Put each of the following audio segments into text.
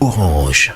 Orange.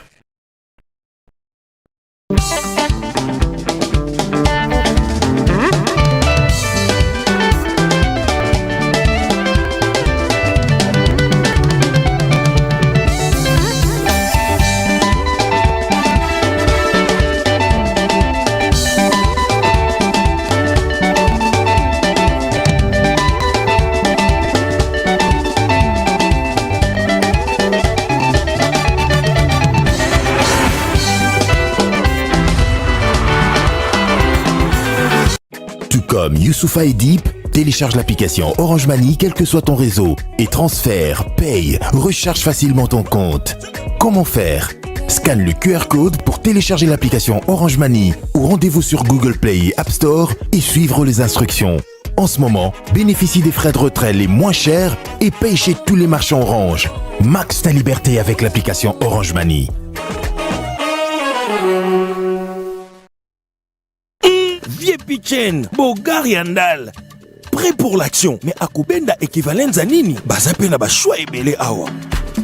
Comme Youssoufa et Deep, télécharge l'application Orange Money quel que soit ton réseau et transfère, paye, recharge facilement ton compte. Comment faire? Scanne le QR code pour télécharger l'application Orange Money ou rendez-vous sur Google Play et App Store et suivre les instructions. En ce moment, bénéficie des frais de retrait les moins chers et paye chez tous les marchands Orange. Max ta liberté avec l'application Orange Money. Vieux Pichen, Bogar Yandal, prêt pour l'action, mais Akubenda équivalent Zanini, Bazape na ba choix ebele awa.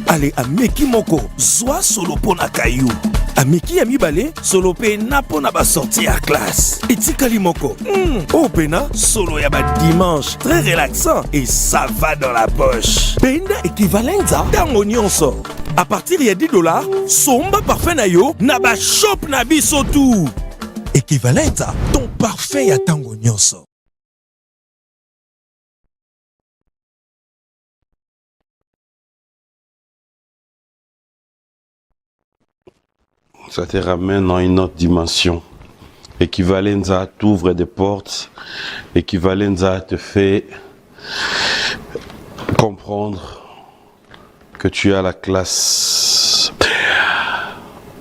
Allez, Ameki Moko, Zwa solo pona Kayou. Ameki Amibale, solo pe na pona ba sortie à classe. Et Tikali Moko, Opena, solo ya ba dimanche, très relaxant et ça va dans la poche. Benda équivalent za, tango nyonso. À partir de $10, somba parfait na yo, na ba shop na biso tout. Équivalent, ton parfait à tango nyonso. Ça te ramène dans une autre dimension. Équivalenza t'ouvre des portes. Équivalenza te fait comprendre que tu as la classe.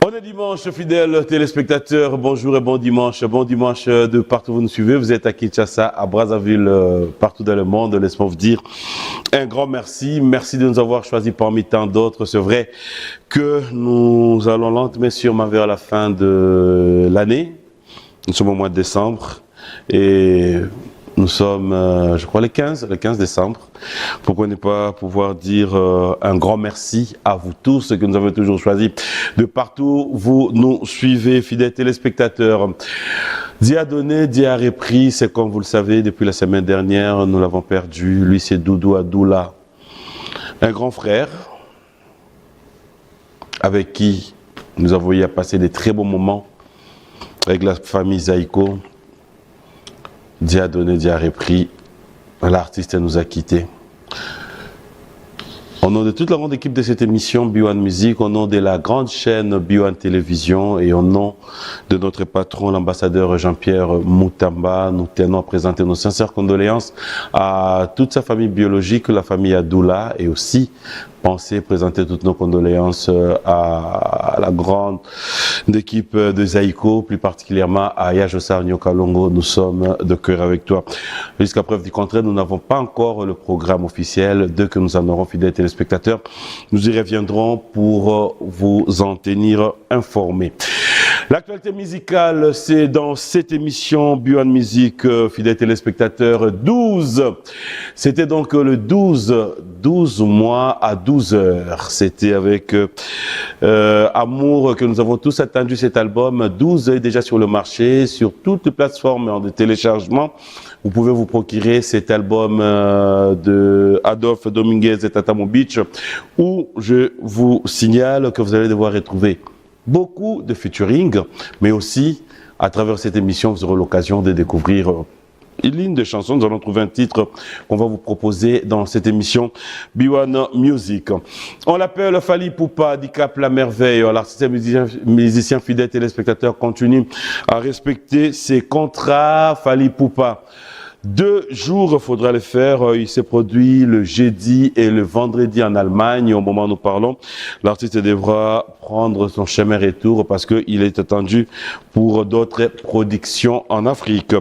On est dimanche, fidèles téléspectateurs. Bonjour et bon dimanche. Bon dimanche de partout où vous nous suivez. Vous êtes à Kinshasa, à Brazzaville, partout dans le monde. Laisse-moi vous dire un grand merci. Merci de nous avoir choisis parmi tant d'autres. C'est vrai que nous allons lentement sûrement vers la fin de l'année. Nous sommes au mois de décembre et nous sommes, je crois, le 15 décembre. Pourquoi ne pas pouvoir dire un grand merci à vous tous que nous avons toujours choisi de partout. Vous nous suivez, fidèles téléspectateurs. Dia donné, Dia repris, c'est comme vous le savez, depuis la semaine dernière, nous l'avons perdu. Lui, c'est Doudou Adoula, un grand frère avec qui nous avons eu à passer des très bons moments avec la famille Zaïko. Dia donné, Dia repris. L'artiste nous a quittés. Au nom de toute la grande équipe de cette émission B1 Music, au nom de la grande chaîne B1 Télévision et au nom de notre patron, l'ambassadeur Jean-Pierre Moutamba, nous tenons à présenter nos sincères condoléances à toute sa famille biologique, la famille Adoula, et aussi présenter toutes nos condoléances à la grande équipe de Zaïko, plus particulièrement à Yajosa Nyokalongo. Nous sommes de cœur avec toi. Jusqu'à preuve du contraire, nous n'avons pas encore le programme officiel. Dès que nous en aurons, fidèles téléspectateurs, nous y reviendrons pour vous en tenir informés. L'actualité musicale, c'est dans cette émission B1 Music, fidèles téléspectateurs, 12. C'était donc le 12 mois à 12 heures. C'était avec amour que nous avons tous attendu cet album. 12 est déjà sur le marché, sur toutes les plateformes de téléchargement. Vous pouvez vous procurer cet album de Adolphe Dominguez et Tatamo Beach, où je vous signale que vous allez devoir retrouver beaucoup de featuring, mais aussi, à travers cette émission, vous aurez l'occasion de découvrir une ligne de chansons. Nous allons trouver un titre qu'on va vous proposer dans cette émission B1 Music. On l'appelle Fally Ipupa, Dicap la merveille. L'artiste musicien fidèle téléspectateur continue à respecter ses contrats. Fally Ipupa, 2 jours, il faudra le faire. Il s'est produit le jeudi et le vendredi en Allemagne. Au moment où nous parlons, l'artiste devra prendre son chemin retour parce qu'il est attendu pour d'autres productions en Afrique.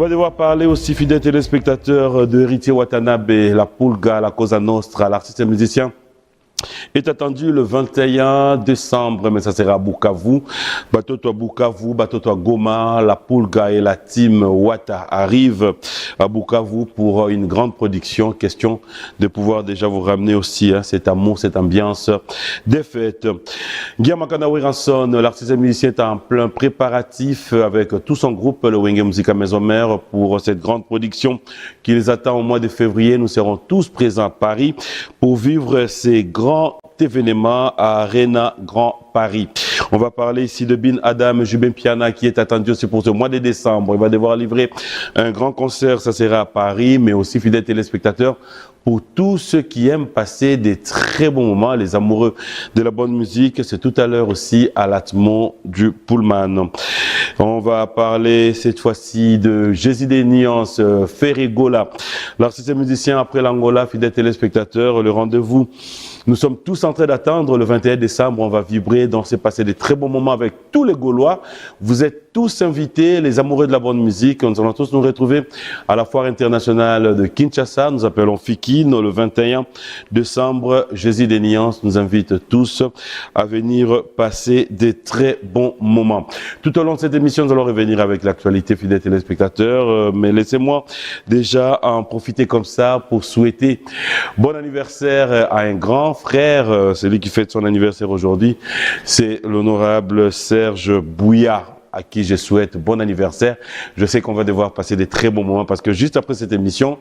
va devoir parler aussi, fidèles téléspectateurs, de Héritier Watanabe, la Pulga, la Cosa Nostra, l'artiste et musicien est attendu le 21 décembre, mais ça sera à Bukavu. Batoto à Bukavu, Batoto à Goma, la Pulga et la team Wata arrivent à Bukavu pour une grande production. Question de pouvoir déjà vous ramener aussi cet amour, cette ambiance des fêtes. Guillaume Makanawi Ranson, l'artiste et musicien, est en plein préparatif avec tout son groupe, le Wenge Musica Maison Mère, pour cette grande production qui les attend au mois de février. Nous serons tous présents à Paris pour vivre ces grands événement à Arena Grand Paris. On va parler ici de Bin Adam Jubin Piana qui est attendu aussi pour ce mois de décembre. Il va devoir livrer un grand concert, ça sera à Paris, mais aussi, fidèles téléspectateurs, pour tous ceux qui aiment passer des très bons moments, les amoureux de la bonne musique, c'est tout à l'heure aussi à l'Atmon du Pullman. On va parler cette fois-ci de Jésus des Nuances, Ferregola, l'artiste musicien après l'Angola, fidèles téléspectateurs, le rendez-vous. Nous sommes tous en train d'attendre le 21 décembre, on va vibrer, donc c'est passé des très bons moments avec tous les Gaulois. Vous êtes tous invités, les amoureux de la bonne musique. Nous allons tous nous retrouver à la foire internationale de Kinshasa. Nous appelons Fikino le 21 décembre. Jésus des Nuances nous invite tous à venir passer des très bons moments. Tout au long de cette émission, nous allons revenir avec l'actualité, fidèles téléspectateurs. Mais laissez-moi déjà en profiter comme ça pour souhaiter bon anniversaire à un grand frère, celui qui fête son anniversaire aujourd'hui. C'est l'honorable Serge Bouya, à qui je souhaite bon anniversaire. Je sais qu'on va devoir passer des très bons moments parce que juste après cette émission,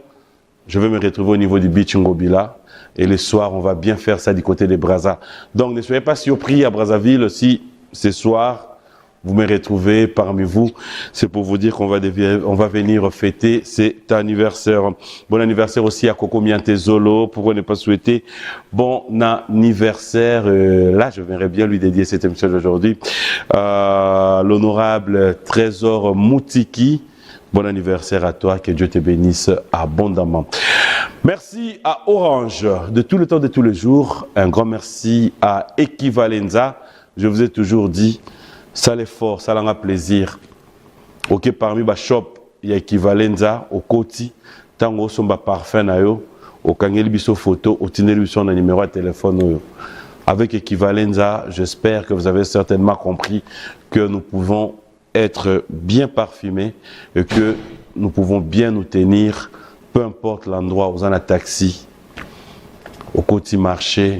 je vais me retrouver au niveau du beach Ngobila et le soir, on va bien faire ça du côté des Brazza. Donc ne soyez pas surpris à Brazzaville si ce soir, vous me retrouvez parmi vous. C'est pour vous dire qu'on va venir fêter cet anniversaire. Bon anniversaire aussi à Coco Miante Zolo. Pourquoi ne pas souhaiter bon anniversaire. Là, je viendrai bien lui dédier cette émission d'aujourd'hui. L'honorable Trésor Moutiki. Bon anniversaire à toi. Que Dieu te bénisse abondamment. Merci à Orange de tout le temps de tous les jours. Un grand merci à Equivalenza. Je vous ai toujours dit, ça l'effort, ça l'en a plaisir. Ok, parmi les shops, il y a Equivalenza, au Koti, tango somba parfum na yo, au kangeli biso photo, au tineli biso na numéro de téléphone. Avec Equivalenza, j'espère que vous avez certainement compris que nous pouvons être bien parfumés et que nous pouvons bien nous tenir, peu importe l'endroit, aux en taxi, au Koti marché,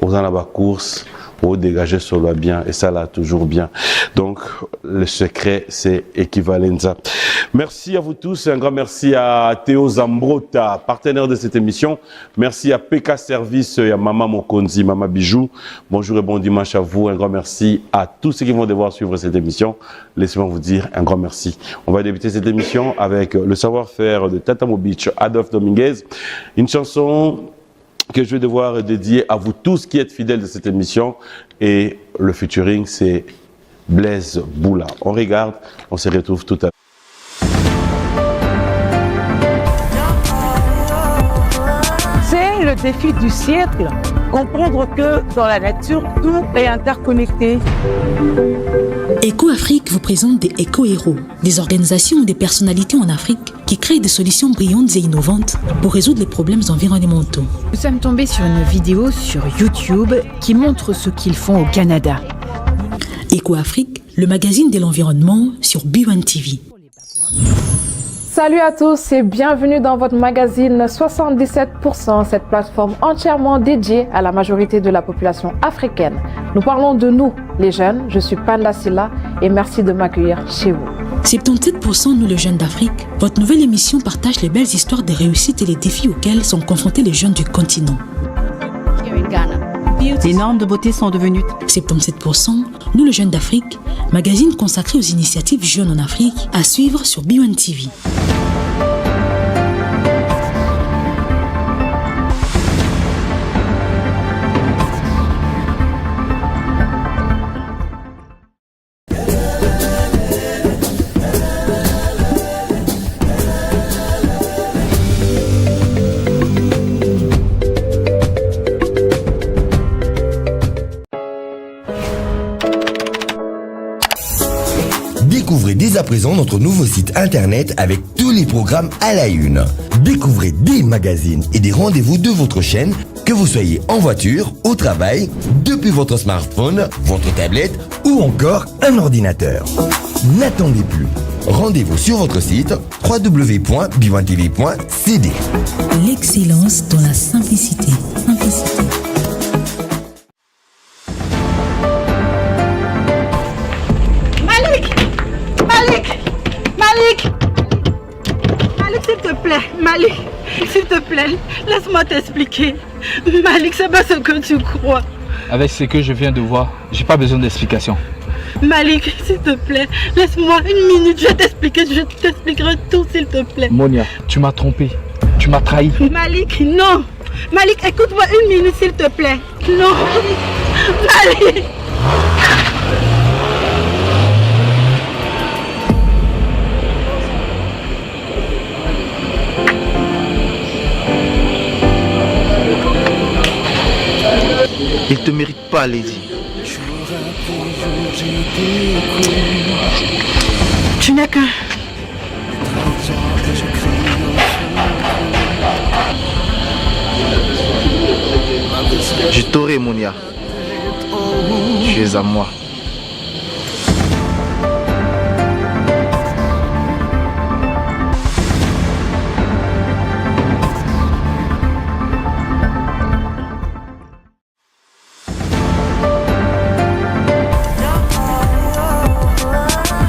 aux en course. Pour dégager cela bien, et ça là toujours bien. Donc le secret c'est Equivalenza. Merci à vous tous, un grand merci à Théo Zambrota, partenaire de cette émission. Merci à PK Service et à Mama Mokonzi, Mama Bijou. Bonjour et bon dimanche à vous. Un grand merci à tous ceux qui vont devoir suivre cette émission. Laissez-moi vous dire un grand merci. On va débuter cette émission avec le savoir-faire de Tatamo Beach, Adolphe Dominguez. Une chanson que je vais devoir dédier à vous tous qui êtes fidèles de cette émission. Et le featuring, c'est Blaise Boula. On regarde, on se retrouve tout à l'heure. C'est le défi du siècle. Comprendre que dans la nature, tout est interconnecté. Eco-Afrique vous présente des éco-héros, des organisations ou des personnalités en Afrique qui créent des solutions brillantes et innovantes pour résoudre les problèmes environnementaux. Nous sommes tombés sur une vidéo sur YouTube qui montre ce qu'ils font au Canada. Eco-Afrique, le magazine de l'environnement sur B1 TV. Salut à tous et bienvenue dans votre magazine 77%, cette plateforme entièrement dédiée à la majorité de la population africaine. Nous parlons de nous, les jeunes. Je suis Panda Silla et merci de m'accueillir chez vous. 77% nous les jeunes d'Afrique, votre nouvelle émission partage les belles histoires des réussites et les défis auxquels sont confrontés les jeunes du continent. Les normes de beauté sont devenues 77%, nous les jeunes d'Afrique, magazine consacré aux initiatives jeunes en Afrique, à suivre sur B1 TV. présent notre nouveau site internet avec tous les programmes à la une. Découvrez des magazines et des rendez-vous de votre chaîne, que vous soyez en voiture, au travail, depuis votre smartphone, votre tablette ou encore un ordinateur. N'attendez plus. Rendez-vous sur votre site www.b1tv.cd. L'excellence dans la simplicité. Malik, s'il te plaît, Malik, s'il te plaît, laisse-moi t'expliquer. Malik, c'est pas ce que tu crois. Avec ce que je viens de voir, j'ai pas besoin d'explication. Malik, s'il te plaît, laisse-moi une minute, je t'expliquerai tout, s'il te plaît. Monia, tu m'as trompé, tu m'as trahi. Malik, non. Malik, écoute-moi une minute, s'il te plaît. Non. Malik. Il te mérite pas, Lady. Tu n'es qu'un... Je t'aurai, Monia. Tu es à moi.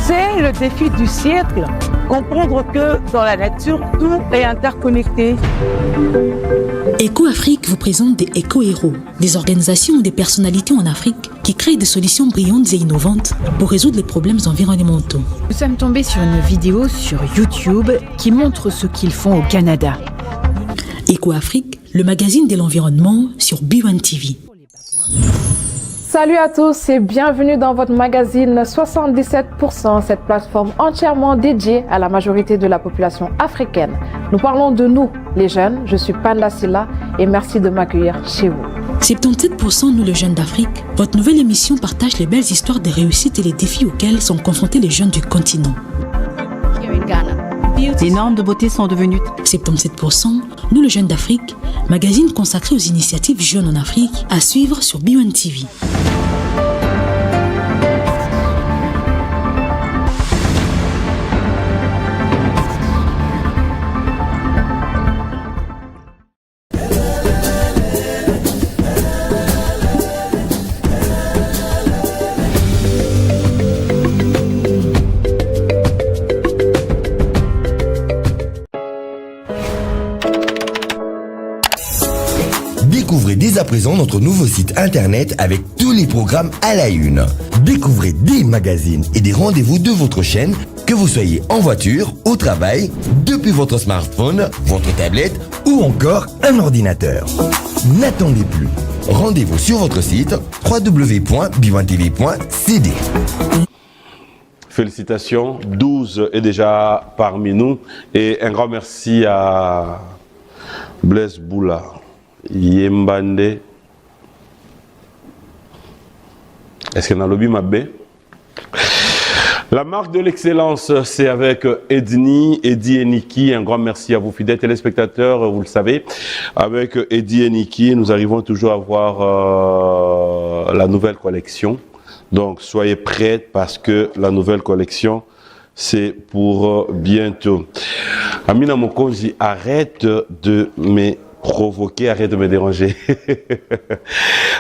C'est le défi du siècle. Comprendre que dans la nature, tout est interconnecté. EcoAfrique vous présente des éco-héros, des organisations ou des personnalités en Afrique qui créent des solutions brillantes et innovantes pour résoudre les problèmes environnementaux. Nous sommes tombés sur une vidéo sur YouTube qui montre ce qu'ils font au Canada. EcoAfrique, le magazine de l'environnement sur B1 TV. Salut à tous et bienvenue dans votre magazine 77%, cette plateforme entièrement dédiée à la majorité de la population africaine. Nous parlons de nous, les jeunes. Je suis Panda Silla et merci de m'accueillir chez vous. 77% nous, les jeunes d'Afrique. Votre nouvelle émission partage les belles histoires des réussites et les défis auxquels sont confrontés les jeunes du continent. Les normes de beauté sont devenues 77%, nous les jeunes d'Afrique, magazine consacré aux initiatives jeunes en Afrique, à suivre sur B1 TV. Découvrez dès à présent notre nouveau site internet avec tous les programmes à la une. Découvrez des magazines et des rendez-vous de votre chaîne, que vous soyez en voiture, au travail, depuis votre smartphone, votre tablette ou encore un ordinateur. N'attendez plus. Rendez-vous sur votre site www.b1tv.cd. Félicitations, 12 est déjà parmi nous et un grand merci à Blaise Boula. Yembande. Est-ce qu'il y a un lobby Mabé? La marque de l'excellence, c'est avec Eddie et Niki. Un grand merci à vous, fidèles téléspectateurs, vous le savez. Avec Eddie et Niki, nous arrivons toujours à voir la nouvelle collection. Donc, soyez prêts parce que la nouvelle collection, c'est pour bientôt. Amina Mokonzi, arrête de me provoquer, arrête de me déranger.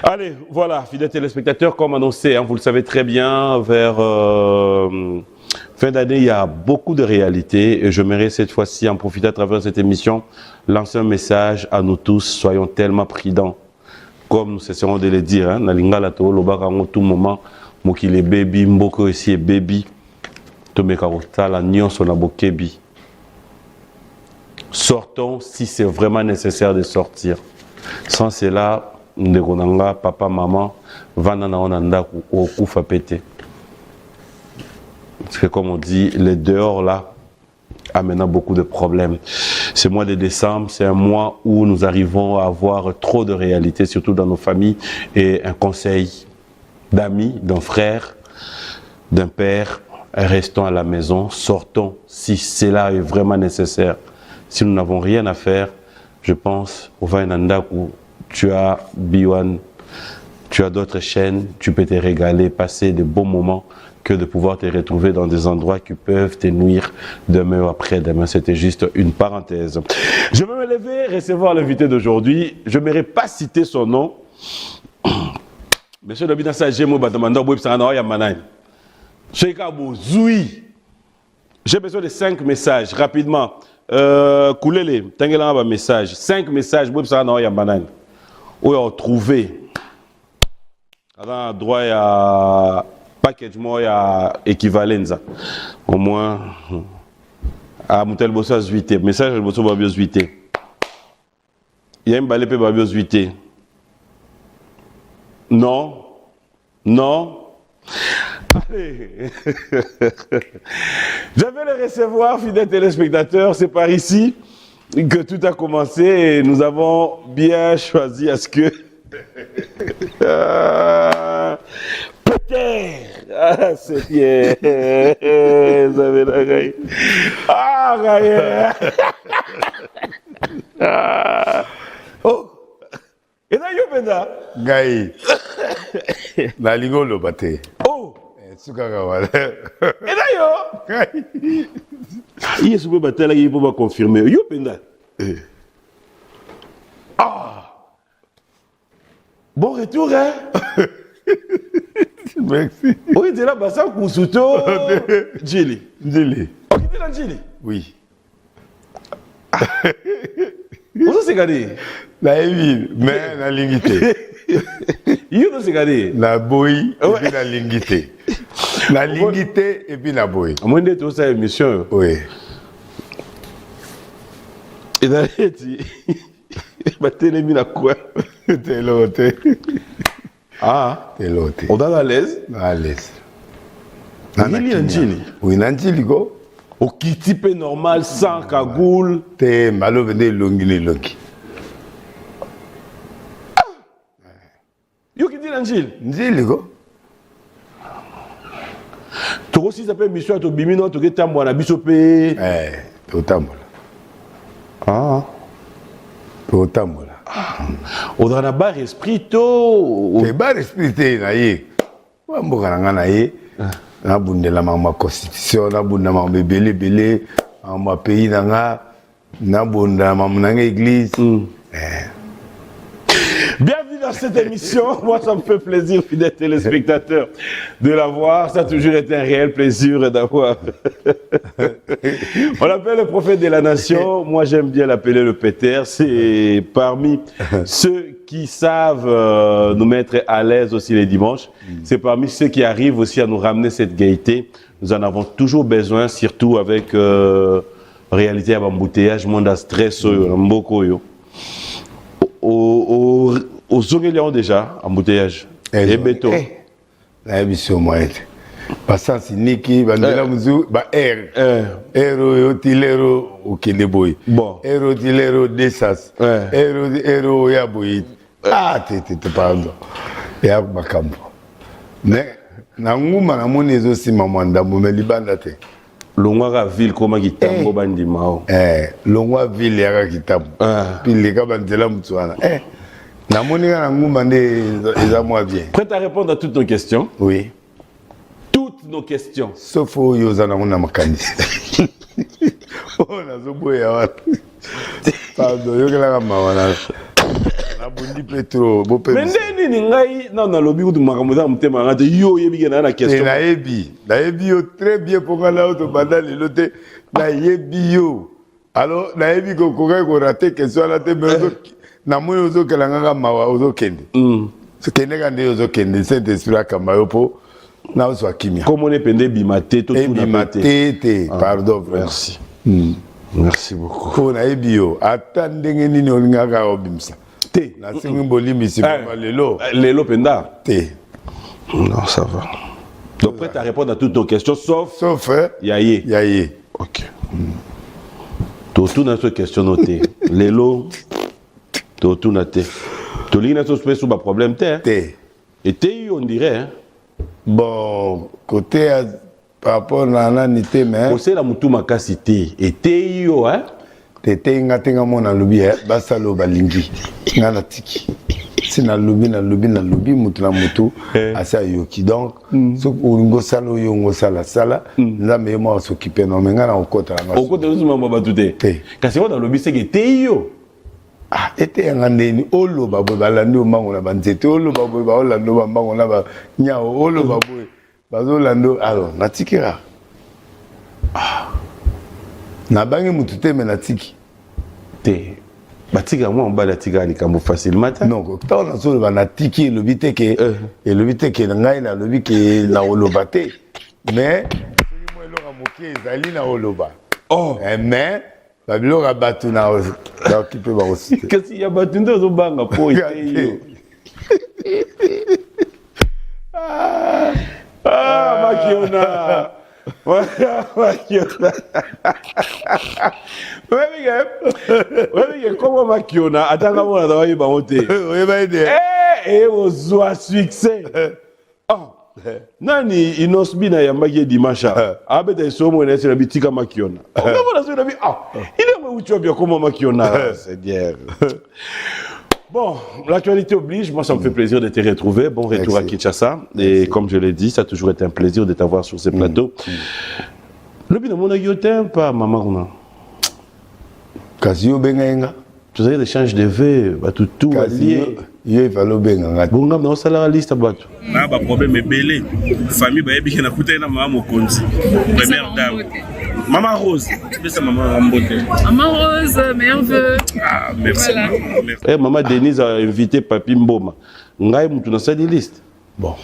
Allez, voilà, fidèles téléspectateurs, comme annoncé, hein, vous le savez très bien, vers fin d'année, il y a beaucoup de réalités et je m'aimerais cette fois-ci en profiter à travers cette émission, lancer un message à nous tous, soyons tellement prudents, comme nous cesserons de le dire, hein, Nalingala to lobaka en tout moment, mokile baby, mboko ici baby, tomeka la nyonso na bokebi. Sortons si c'est vraiment nécessaire de sortir. Sans cela, ndekonanga, papa, maman, vanana onanda ou koufa pété. Parce que comme on dit, les dehors là amènent beaucoup de problèmes. Ce mois de décembre, c'est un mois où nous arrivons à avoir trop de réalités, surtout dans nos familles, et un conseil d'amis, d'un frère, d'un père, restons à la maison, sortons si cela est vraiment nécessaire. Si nous n'avons rien à faire, je pense, au Vainanda où tu as B1, tu as d'autres chaînes, tu peux te régaler, passer de bons moments que de pouvoir te retrouver dans des endroits qui peuvent te nuire demain ou après-demain. C'était juste une parenthèse. Je vais me lever, recevoir l'invité d'aujourd'hui. Je n'aimerais pas citer son nom. Monsieur Dabina Sajemo Batamanda Websana Yamanai. J'ai besoin de 5 messages rapidement. Koulele, Tangela un message. 5 messages Websana Yamanai. Où on trouvé. À droit à package moi à équivalence. Au moins à Moutel Bossa 8. Message de Bossa Babios 8. Il y a une balai Babios 8. Non. Non. Allez. Je vais le recevoir, fidèles téléspectateurs. C'est par ici que tout a commencé et nous avons bien choisi à ce que peut-être c'est bien. Ah, Gaïa. Oh. Et là, Yopenda Gaï. La ligo lo bate. Oh. Sukaga wale. Et là, yo. Gaï. Il est souvent battu là, il peut pas confirmer. Yopenda. Ah. Bon retour, hein? Merci. Oui, tu es là, Bassa Kousouto. Djili. Djili. Ok, tu es là, Djili. Oui. Où c'est gardé? La évi, mais la lingité. Où c'est gardé? La boy et puis la lingité. La lingité et puis la boy. À moins d'être aussi à émission. Oui. Et dans les dit, bah t'es mis la quoi? T'es l'autre. Ah. T'es l'autre. On est à l'aise? À l'aise. Nili Anjili. Oui, Nanjili go. Au qui type normal, sans cagoule. T'es malo venu longi. Yo qui dit Anjili? Njili go. Tu aussi ça peut mission à ton bimino, tu es à bisopé. Totamola. Ah. Totamola. On a un bar esprit to. Le bar esprit te na ye. Wa mboka na ngana ye. Na bundela ma constitution, na bunda ma belé en ma pays na nga, na bunda ma nanga église. Bienvenue dans cette émission. Moi, ça me fait plaisir, fidèles téléspectateurs, de la voir. Ça a toujours été un réel plaisir d'avoir. On l'appelle le prophète de la nation. Moi, j'aime bien l'appeler le Péter. C'est parmi ceux qui savent nous mettre à l'aise aussi les dimanches. C'est parmi ceux qui arrivent aussi à nous ramener cette gaieté. Nous en avons toujours besoin, surtout avec réalité à l'embouteillage, monde à stress, mboko. Aux Zongéliens déjà, embouteillage. Et béton. La émission moyenne. Passant si Niki, Bandela Mouzu, Ero Tilero, Okendeboy. Bon. Ero Tilero Desas. Ero Yaboy. Ah, t'es pardon. Ya Bakambo. Mais, Nanguma Namone aussi, maman d'Amoume Libandate. Longwa ville comment qui tambo bandi mao. Longwa ville yaka kitambo. Puis les gars bandela mutsuana. Namone na ngumba eza moi bien. Prêt à répondre à toutes nos questions? Oui. Toutes nos questions. Sauf yoza na mona makanisi. Oh na zoboya wa. Pardon, yokela mawana. Na bundi petro, bo pe. Mais nini ngai non lobi ku makambo mutema ngate yo yebi na na question. Na yebi yo très bien pour nga auto bandali lote na yebi yo. Alors na yebi ko ko rater question la te bezo na moyo ozo kelanga mawa ozo kende. Ce kende kande ozo kende c'est esprit kamayo po na ozo kimia. Comme on est pendé bimate to tout na te pardon. Merci. Merci beaucoup. Ko na yebi yo atandenge nini olinga ka obimsa. Te na singimboli misi ba lelo penda. Te. Non, ça va. Donc prêt à répondre à toutes nos questions sauf Yaye. Yaye. OK. Tout notre question notée. Lelo tout noté. Tout l'ina sur space ou problème te. Te. Et te on dirait hein. Bon, côté par rapport à l'anité, mais. Aussi, la moutou makasi te. Et te yo, hein? Te nga tenga mona lubi, basalo balingi. Nga na tiki. Si na lubi, mutu na mutu, asa yoki. Donc, so uringo salo yongo sala, nza me mo s'occuper non, mais nga na okota na. Okota nous mama batute. Kasi on dans lubi c'est que te yo. Ah, ete nga ndeni olo babo balandi mango na banzete, olo babo ba olando mango na ba nyao, olo babo bazo lando alors na tikira. Ah. Na bangi mutu te me na tiki. Te. Batika moi on ba la tika likambo facilement. Non, tant na so ba na tiki le bite ke et le bite ke ngai na le bite ke na olobate. Mais moi elora moké ezali na oloba. Oh, mais babilo ga batu na occupé ba aussi. Kasi ya batu ndo zo banga po ite. Makiona. Makiona. Ouais, comment Makiona atanga mona da wayi ba hote. Oui, ba ide. Ozwa succès. Ah. Nani inosbina ya magi dimasha. Abeta somo na sera bitika Makiona. Comment ça bi il est où tu as bien comment Makiona, c'est dire. Bon, l'actualité oblige, moi ça me fait plaisir de te retrouver. Bon retour à Kinshasa. Et comme je l'ai dit, ça a toujours été un plaisir de t'avoir sur ces plateaux. Le bin mon ayotin pas maman. Kasio benga. Tu sais l'échange de vœux, bah tout allié. Il va le benga. Bon ngam na osala liste batu. Na ba problème belé. Famille ba yebi na kuta na mama mokonzi. Première dame. Maman Rose, c'est ça maman Rambote. Maman Rose, meilleurs vœux. Ah, merci. Voilà. Eh, maman Denise a invité Papi Mboma. Ngai mutu na sali liste. Bon.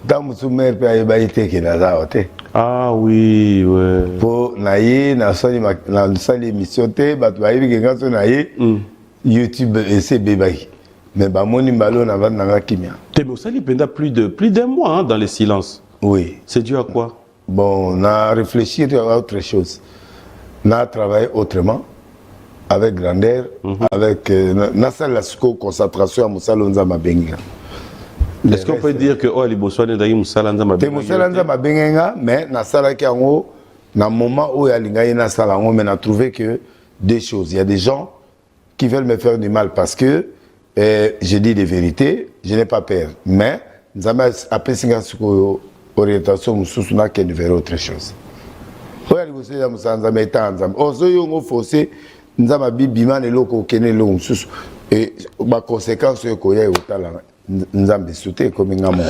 Dans mon sommaire, il y a été qui n'a pas. Ah oui, ouais. Pour naïe, na sali émission te, batu ba yebi kenga so naïe. YouTube et c'est bébé. Mais bah mon imbalo na va na kimia. Te mais sali pendant plus d'un mois dans les silences. Oui. C'est dû à quoi? Bon, on a réfléchi à autre chose. On a travaillé autrement, avec grandeur, avec la concentration à Moussalonza Mabenga. Est-ce qu'on peut dire que Ali Boswane d'ailleurs Moussalonza Mabenga? Moussalonza Mabenga, mais na sala qui en na moment où il y a na sala, mais on a trouvé que deux choses. Il y a des gens qui veulent me faire du mal parce que je dis des vérités, je n'ai pas peur. Mais nous avons appelé orientation mususu na qui vers autre chose. Oya libose ya musanza metanza. Ozo yongo forcé nzama bibima ne loko kene lo mususu et ba conséquence ko ya otala nzambe sauter comme ngamo.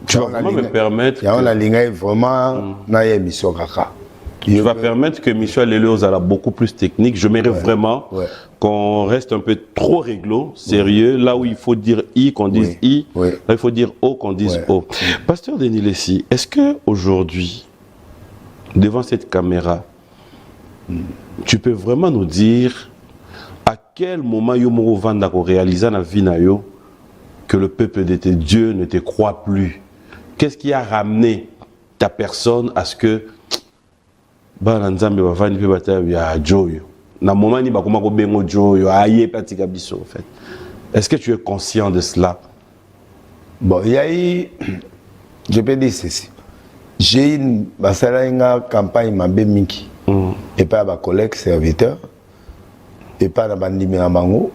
Tu vas vraiment me permettre ya on a linga vraiment na ya mission kaka. Tu vas permettre que Michel Leleux a beaucoup plus technique. Je mérite vraiment qu'on reste un peu trop réglo, sérieux. Là où il faut dire I, qu'on dise I. Là où il faut dire O, qu'on dise O. Pasteur Denis Lessi, est-ce que aujourd'hui, devant cette caméra, tu peux vraiment nous dire à quel moment Yomoro Vandako réalisa dans la vie que le peuple de Dieu ne te croit plus? Qu'est-ce qui a ramené ta personne à ce que bana nzambe bavandi pe bata ya joyo na moment ni bakoma ko bengo joyo aye patika biso en fait. Est-ce que tu es conscient de cela? Bon, il y a eu, je peux dire ceci. J'ai eu une campagne mabe miki et pas ba collègue serviteur et pas na bandimi na bango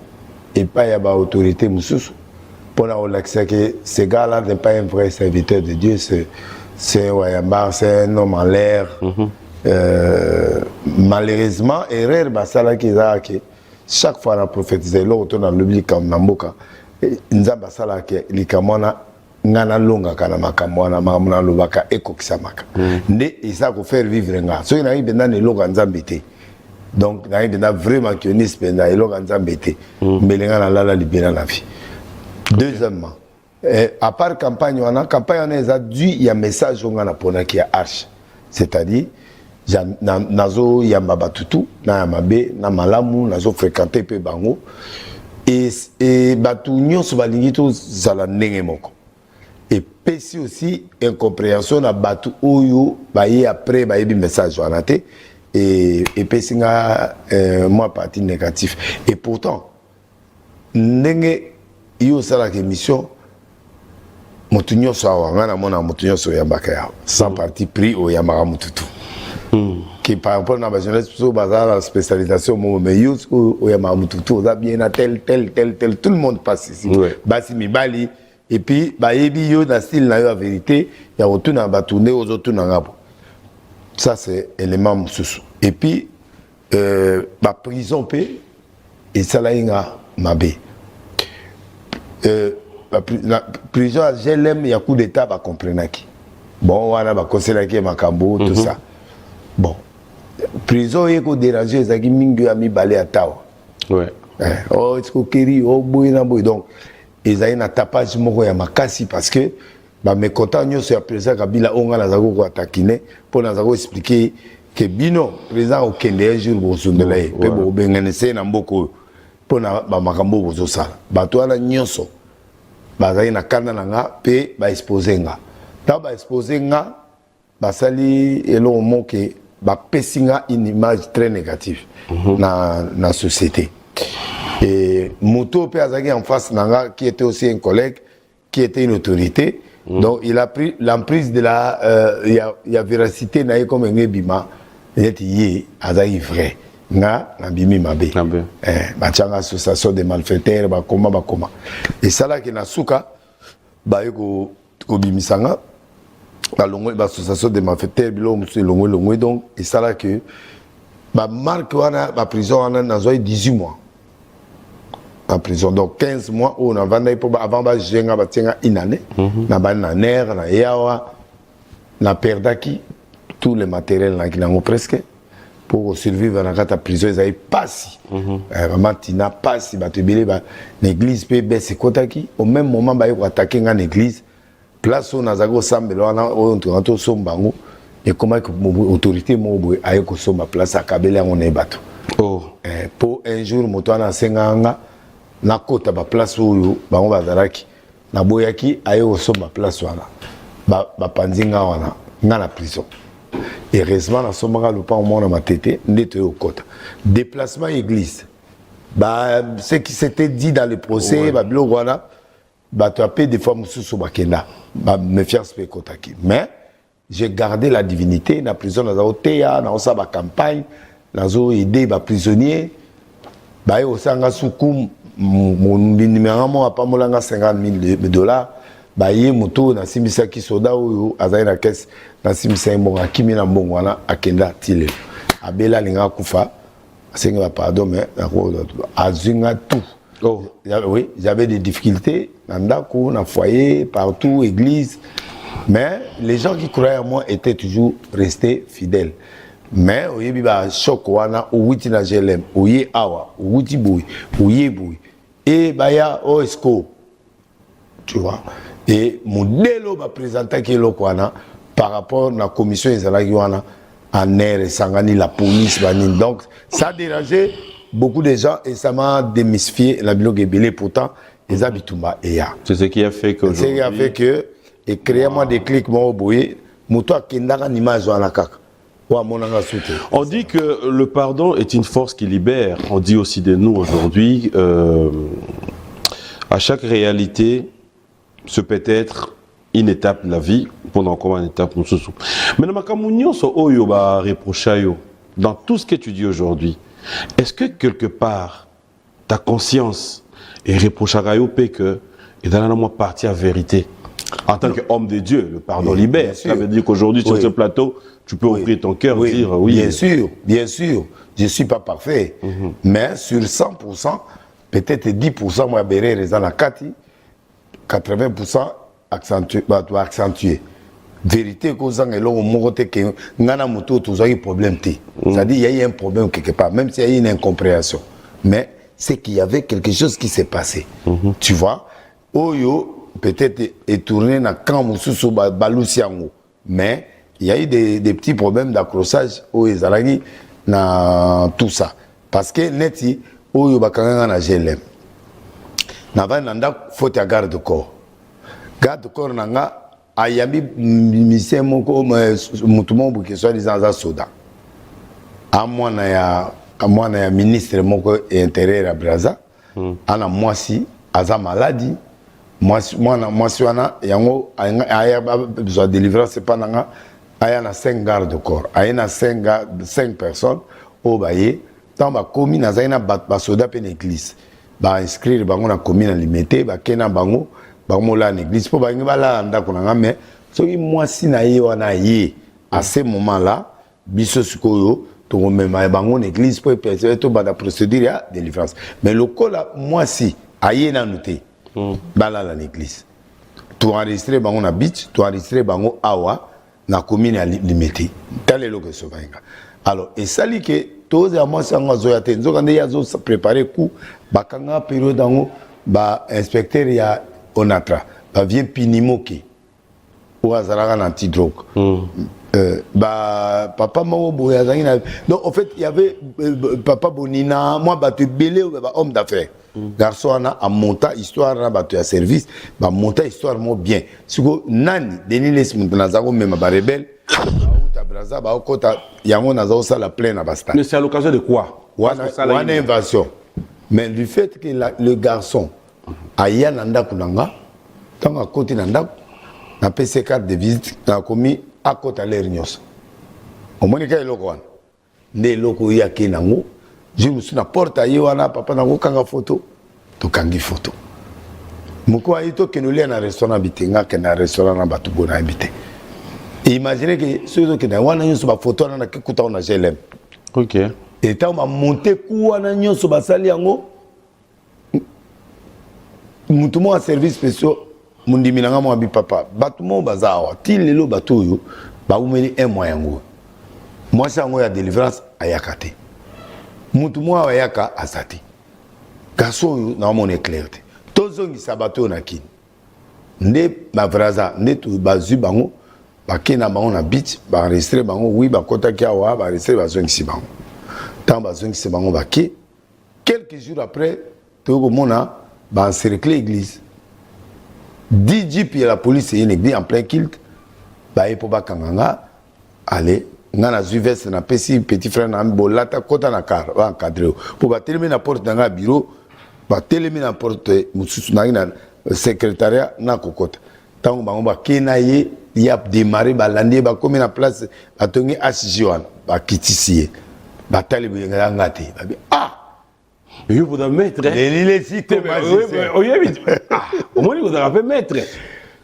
et pas ya ba autorité mususu pour na relaxer que ce gars-là n'est pas un vrai serviteur de Dieu, c'est un homme en l'air. Malheureusement, erreur basala kiza ke chaque fois on a prophétisé l'autre dans le bible comme namboka nzamba basala ke likamona ngana longa kana makamwana makamuna lobaka ekokisamaka nde isa ko faire vivre nga so ina ibenda ne loga nzambe te donc na ibenda vraiment que ni spenda loga nzambe te melenga na lala libéra la vie. Deuxièmement, à part campagne on a dû il y a message on a pona qui a arche, c'est-à-dire nazo yamba batutu na yamabe na malamu nazo fréquenter pe bango et batu nyonso balingi to zala ndenge moko et pesi aussi incompréhension na batu oyo baye après baye bi message wana te et pesi nga moi partie négatif et pourtant ndenge yo sala que mission Motunyo sawa ngana mona motunyo so ya bakaya sans parti pris au yamara mututu qui par rapport à la jeunesse so bazar la spécialisation mo mais yus au yamara mututu za bien à tel tout le monde passe ici basi mibali et puis ba yebi yo na style na yo la vérité ya retourner ba tourner aux autres na ngabo ça c'est élément mususu et puis ba prison pe et ça la inga mabe la prison à GLM, il y a coup d'état, bah comprenez. Bon, voilà, bah conseiller qui est Makambo, tout ça. Bon, prison, il y a quoi déranger, ça qui mingue a mis balai à Tawa. Ouais. Oh, est-ce que Keri, oh, boy, na boy. Donc, ils ont un tapage, moko ya makasi, parce que, bah, mes contents, nous, c'est après ça, Kabila, on a la zago ko attaquer, pour la zago expliquer que Bino, président, au Kende, un jour, bon, son de l'aïe, pe bon, ben, n'essaie n'a beaucoup, pour na, bah, Makambo, bon, ça. Bah, toi, la nyonso. Bazali na kanda nga pe ba exposer nga ta ba exposer nga basali elo moke ba pesinga une image très négative na société et moto pe azaki en face nanga qui était aussi un collègue qui était une autorité donc il a pris l'emprise de la il y a véracité na comme un bima yeti azaki vrai nga na bimi mabe ba tchanga association de malfaiteurs ba koma et ça là qui na suka ba yeko ko bimisanga ba longo ba association de malfaiteurs bilo musu longo donc et ça là que ba marque wana ba prison wana na zo 18 mois en prison donc 15 mois on a vanda pour avant ba jenga ba tenga une année na ba na ner na yawa na perdaki tout le matériel na ki nango presque pour survivre dans la prison, ils avaient pas si. Vraiment, tu n'as pas si. L'église peut baisser kotaki. Au même moment, ils ont attaqué une église. Place où nous avons samedi, on a tout sombango. Et comment l'autorité a eu ma place à Kabela, on est battu. Pour un jour, moto na senganga na kota ba place où bango bazaraki. Na boyaki a eu ma place wana. Ba panzinga wana na la prison. Heureusement, dans ce moment, le pas au monde ma tête, n'était au côté. Déplacement église. Bah, ce qui s'était dit dans le procès, bah, tu as payé des fois sous Bakenda. Bah, méfiance pe kotaki. Mais, j'ai gardé la divinité. Dans la prison, dans la OTA, dans la campagne, dans la aidé les prisonniers. Bah, au Sanga Soukoum, mon numéro a pas molanga $50,000. Bah, yé moto na simisa ki soda ou azai na caisse na simisa mbonga kimi na mbongo wana akenda tile abela linga kufa asenga pardon mais azinga tout oui j'avais des difficultés na ndako na foyer partout église mais les gens qui croyaient en moi étaient toujours restés fidèles mais oyebi ba choc wana ouiti na GLM oye awa ouiti boui oye boui et baya oesco tu vois. Et mon délo va présenter qui est par rapport à la commission israélienne en air et sangani la police donc ça a dérangé beaucoup de gens et ça m'a démystifié la bilogue belé pourtant les habitumba et ya c'est ce qui a fait que c'est ce qui a fait que et créer-moi des clics mon boye muto kendanga image wana kaka wa monanga soute. On dit que le pardon est une force qui libère. On dit aussi de nous aujourd'hui à chaque réalité ce peut être une étape de la vie, pendant comment une étape nous sous. Mais dans tout ce que tu dis aujourd'hui, est-ce que quelque part ta conscience est reprochée que et dans la moi partie à vérité en tant qu'homme de Dieu, le pardon libère. Ça veut dire qu'aujourd'hui sur ce plateau, tu peux ouvrir ton cœur et dire oui. Bien sûr, je ne suis pas parfait, mais sur 100%, peut-être 10% moi bérer les en 80% doit accentuer. Vérité que vous avez que ngana moto tous un problème c'est-à-dire il y a un problème quelque part même s'il y a une incompréhension mais c'est qu'il y avait quelque chose qui s'est passé tu vois oyo peut-être est tourné na camp mususu balusiango mais il y a eu des petits problèmes d'accrochage au ezalaki na tout ça parce que neti oyo bakanga na GLM na nanda faute à garde corps nanga ayambi mission moko mutumo buke soit disant za soda amwana ya ministre moko intérieur à Braza ana mwasi aza maladie Moi wana yango aya besoin de délivrance c'est pas nanga aya na 5 gardes de corps aya na 5 personnes au baye tant ba commis na zaina ba soda pe l'église ba inscrire bango na commune limité ba kena bango la l'église pour ba ngi bala ndako na mais soki mwasi na ye wana ye à ce moment là biso sikoyo to même bango l'église pour percevoir to ba da procédure ya délivrance mais le kola mwasi aye na noté bala la l'église tu enregistrer bango na beach tu enregistrer bango awa na commune limité tel est le que sovainga alors et ça li que tous à moi sango zoya te nzoka nde yazo préparer coup bakanga période dango ba inspecteur ya onatra ba vient pinimoki ou azalaka na anti-drogue papa moko boya zangina donc en fait il y avait papa Bonina moi ba te belé ba homme d'affaires garçon a monta histoire na ba te service ba monta histoire mo bien siko nani Denis Les Muntanazago même ba rebelle ba braza ba okota yango nazo ça la pleine à basta mais c'est à l'occasion de quoi wana invasion mais du fait que le garçon aya nanda kunanga tanga côté nanda na PC carte de visite na commis à côté à l'Ernios. Au moins, il y a des locaux qui sont là. Je me suis dit, la porte à Yoana, papa n'a aucun photo. Tu as une photo. Je me suis dit que nous sommes un restaurant habité, un restaurant habité. Imaginez que ceux qui ont une photo, ils ont une GLM. Ok. Et quand on a monté, on a mis sur la salle, on a service spécial. Mundi minanga mo abi papa batumo bazawa tilelo batuyo ba umeli mois yango moi sango ya délivrance ayakate mutu mo ayaka asati gaso na mon éclairte tozongi sabato na kin nde mavraza nde tu bazu bango bakena bango na beach ba enregistrer bango oui ba kota kia wa ba enregistrer bazongi si bango tant bazongi si bango baki quelques jours après to ko mona ba encercler l'église 10 jeeps et la police est une église en plein kilt. Bah, il faut pas kanganga. Allez, n'a na zuvesse na pesi petit frère na bolata kota na car va encadrer. Pour ba terminer na porte dans bureau, ba terminer na porte mususu na secrétariat na kokota. Tango bango ba kenaye y a démarré ba landé ba comme na place ba tongi HJ1 ba kitisier. Ba talibu ngati. Ah il faut un maître. Au moins, il faut un maître.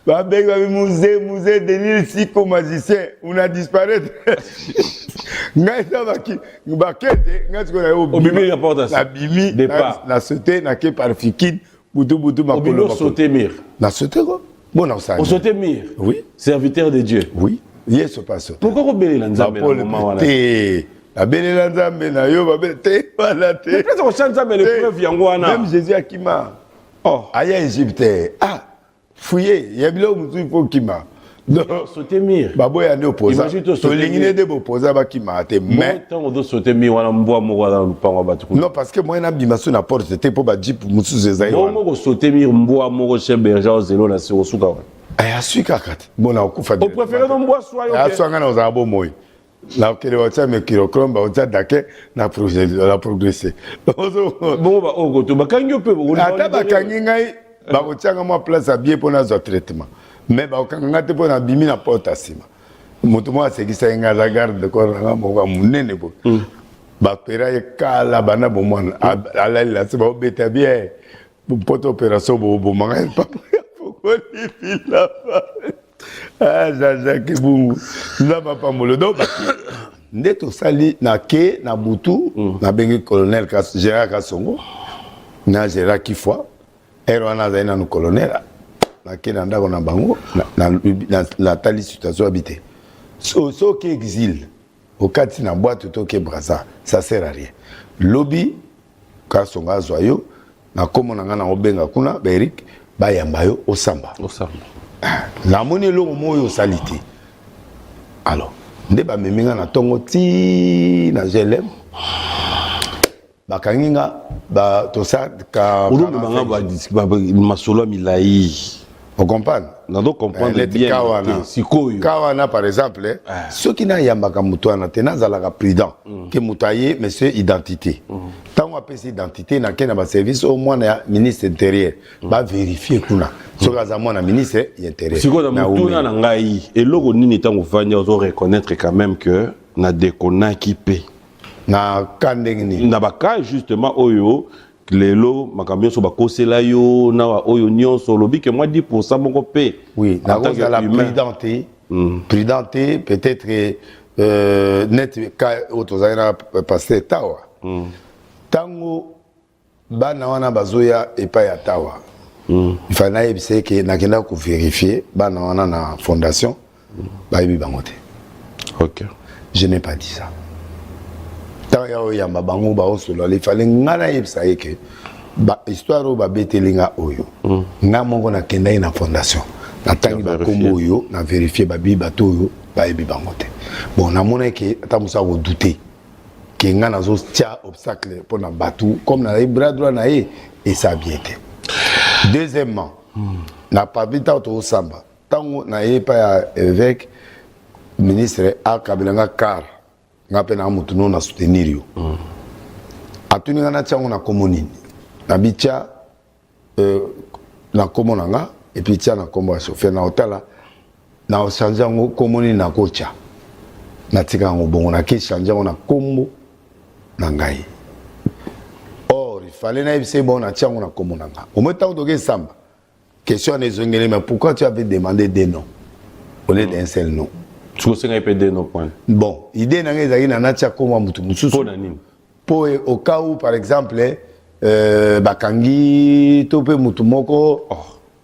Musée Denis Siko magicien, on a disparu. Na sauté na ke par fikid butu makolo sauté mir. Na sauté quoi? Bon na ça. On sauté mir. Oui. Serviteur de Dieu. Oui. Yes se passe. Pourquoi on bénit l'anzambe au moment là? La belle l'anzambe na yo ba belle te pas te. Peut-être on chante ça mais le preuve yango wana. Même Jésus akima. Oh, aya Égypte. Ah, fouiller, il y a bilo mutu faut kima. Donc sauter mir. Babo ya ne opposa. Imagine toi sauter. Lingine de opposa ba kima te. Mais tant on doit sauter mir wana mboa moko dans le pango batu. Non parce que moi na bimaso na porte c'était pour ba jeep mutu zezai. Bon moko sauter mir mboa moko chez berger zelo na sur suka wa. Aya suka kat. Bon na okufa. On préfère non mboa soyo. Ya swanga na uzabo moyi. La kele wacha me kilochrome ba wacha dake na progresser. Bon ba ogo to bakangyo pe bo. Ata bakangi ngai ba kochanga mo place à bien pour na zo traitement. Mais ba okanga te pour na bimi na porte asima. Mutu mo asekisa nga la garde de corps nga mo ba munene bo. Ba pera ye kala bana bo mwana ala la se ba beta bien. Bo poto opération bo manga pas pourquoi il file là. Ah, Jean-Jacques Bungu. Nous avons pas mon dos. Neto sali na ke na butu na bengi colonel Gérard Kassongo na Gérard Kifwa ero na zaina no colonel na ke na ndako na bango na tali situation habité so qui exil au kati na boîte to ke Brazza ça sert à rien lobby Kassongo azoyo na komo na ngana obenga kuna Beric bayamba yo osamba la monnaie longo moyo salité alors nde ba meminga na tongo ti na GLM bakanginga ba to ça ka masolo milai on comprend on doit comprendre bien. Kawana, par exemple, ceux qui n'ont pas Moutouana, ils prudent. Que Moutaye, monsieur, identité. Tant qu'on appelle identité, n'a qu'un service, au moins, le ministre intérieur va vérifier qu'on a. Ce que le ministre intérieur. Si on a Moutouana, et là, on est en train de reconnaître quand même que na déconnant qui paie. Na kandengni. Na baka justement oyo. Lelo makamyo so bakosela yo na oyo nyonso lobi que moi 10% mon copé. Oui, na cause de la prudente. Prudente peut-être net ka autozaina passer tawa. Tango bana wana bazoya epa ya tawa. Il fallait ebise que na kenda ko vérifier bana wana na fondation ba yebi bangote. OK. Je n'ai pas dit ça. Il fallait que l'histoire de Betelinga Oyo, na mongo na kenda na fondation, na tangi ba kombo yo, na vérifier ba bi bato yo, ba ebi bangote. Bon, na mona ke tamusa ko douter que nga na zo tia obstacle pour na batou comme na bras droit na et ça a bien été. Deuxièmement, na pas bita to samba, tango na pas avec ministre a Kabilanga car ngape na mutu no na soutenir yo atuni ngana tsango na komoni na bicha na komona nga et puis tia na kombo chauffeur na hotela na changer ngo komoni na kocha na tika ngo bongo na ki changer na kombo na ngai or il fallait na ibse bon na tsango na komona nga au moins tant de samba question les ongele mais pourquoi tu avais demandé des noms au lieu d'un seul nom. Bon, l'idée n'est pas de comme pour au cas où, par exemple, Bakangi, Tope Mutumoko,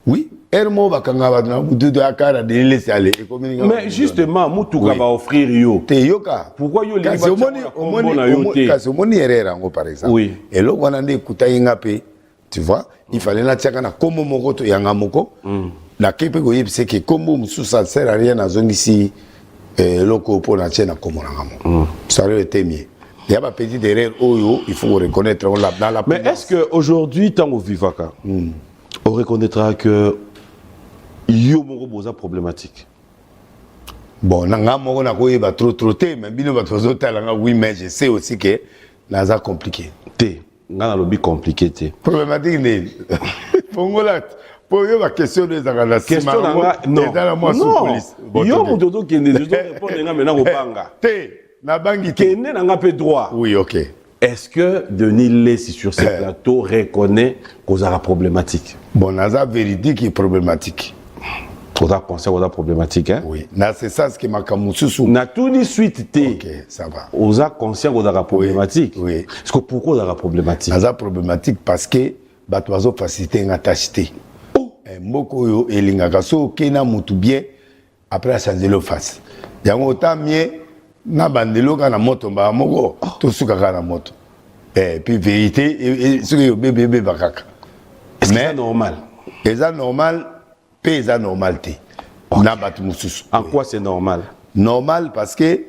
oui, Hermo Bakanga, de Akara, de laisser aller. Mais justement, Moutuka va offrir yo. Yoka. Pourquoi yo les par exemple. Oui. Et là, on a des Koutaïngapé, tu vois, il fallait la tchakana comme Moko, Yangamoko. La Képe Goyib, c'est que comme Moussou, ça ne sert à rien à zone ici. Loko pour la chaîne à Komorangamo. Ça aurait été mieux. Il y a pas petit derrière Oyo, il faut reconnaître dans la. Mais est-ce qu'aujourd'hui, tant au Vivaka, on reconnaîtra que yo moro boza problématique? Bon, nanga moro na koye ba trop trotté, mais bino ba tozo talanga oui, mais je sais aussi que naza compliqué. Té, ngana lobby compliqué té. Problématique né. Pongolat. Pour eux, la question des agressions. Question non. Non. Yo mudodo qui ne répondre maintenant au banga. Na bangi qui n'est n'a pas droit. Oui, OK. Est-ce que Denis Lessi sur ce plateau reconnaît qu'on a problématique? Bon, naza vérité qui est problématique. On a pensé qu'on a problématique, hein? Oui. C'est ça ce qui m'a kamususu. Na tout ni suite té. OK, ça va. On a conscient qu'on a problématique. Oui. Est-ce que pourquoi on a problématique? Naza problématique parce que batoizo facilité ngatacheté. Moko yo elingaka so kena mutu bien après changer le face yango autant mieux na bandelo kana moto ba moko to suka kana moto puis vérité ce que bébé bakaka mais normal c'est normal pesa normalité na batu mususu. En quoi c'est normal? Normal parce que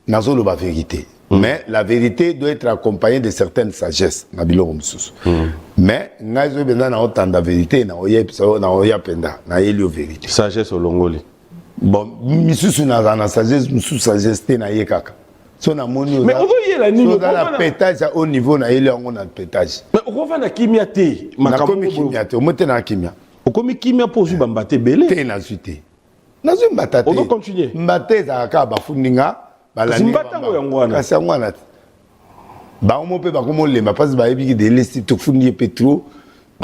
nazo la vérité. Mais la vérité doit être accompagnée de certaines sagesses. Mais na zo benda na otanda vérité na oya penda na elio vérité. Sagesse au longoli. Bon, misusu na sagesse, misusu sagesse te na yekaka. So na moni. Mais on voit la nini. So dans la pétage à haut niveau na elio on a pétage. Mais on va na kimia te. Na komi kimia te, on monte na kimia. On komi kimia pour su bambate belé. Te na suite. Na zo mbatate. On doit continuer. Mbate za ka bafuninga. Zimbatango yangwana. Kasi yangwana. Ba on peut pas comment les ma passe ba ebi de laisser tout fournier pétro.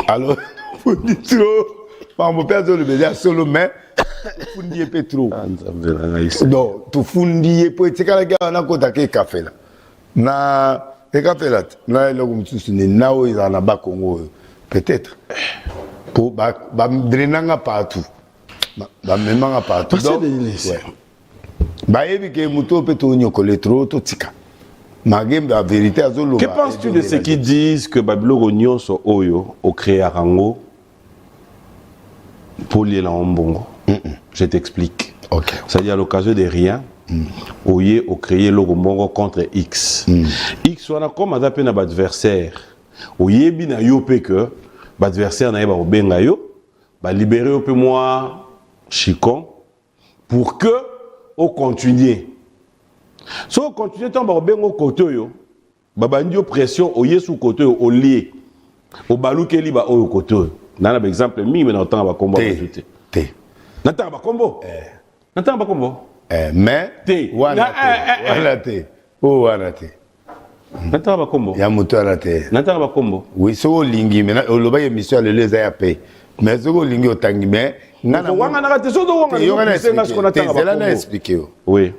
Alors fournier trop. Ba on peut pas le baiser solo mais fournier pétro. Non, tout fournier pour te kala ga na kota ke café là. Na te café là. Na le comme tu ne na o za na ba Congo peut-être. Pour ba drenanga partout. Ba memanga partout. Bah, que muto peut nyokole trop tika. Magem la vérité azolo. Que penses-tu de ceux qui disent que Babylone Ognon so oyo au créer Rango pour lier la Mbongo? Je t'explique. OK. C'est-à-dire à l'occasion de rien, oye au créer le Mbongo contre X. X on a comme adapté na adversaire. Oye bina yo pe que adversaire na ba obenga yo, ba libérer peu moi Chicon, pour que on continue. Si on continue, tant qu'on va au côté, babandio pression au yesu côté au lié, au balou qui est au côté. Dans l'exemple, mi mais n'entend pas combo ajouté. N'entend pas combo. N'entend pas combo. Mais wana te. Oh wana te. N'entend pas combo. Ya muto wana te. N'entend pas combo. Oui, so lingi mais o loba émission le les a pay. Mais so lingi o tangi mais ngana wanga na kate so do wanga. Yo ngana expliquer ce qu'on attend. C'est là na expliquer. Oui.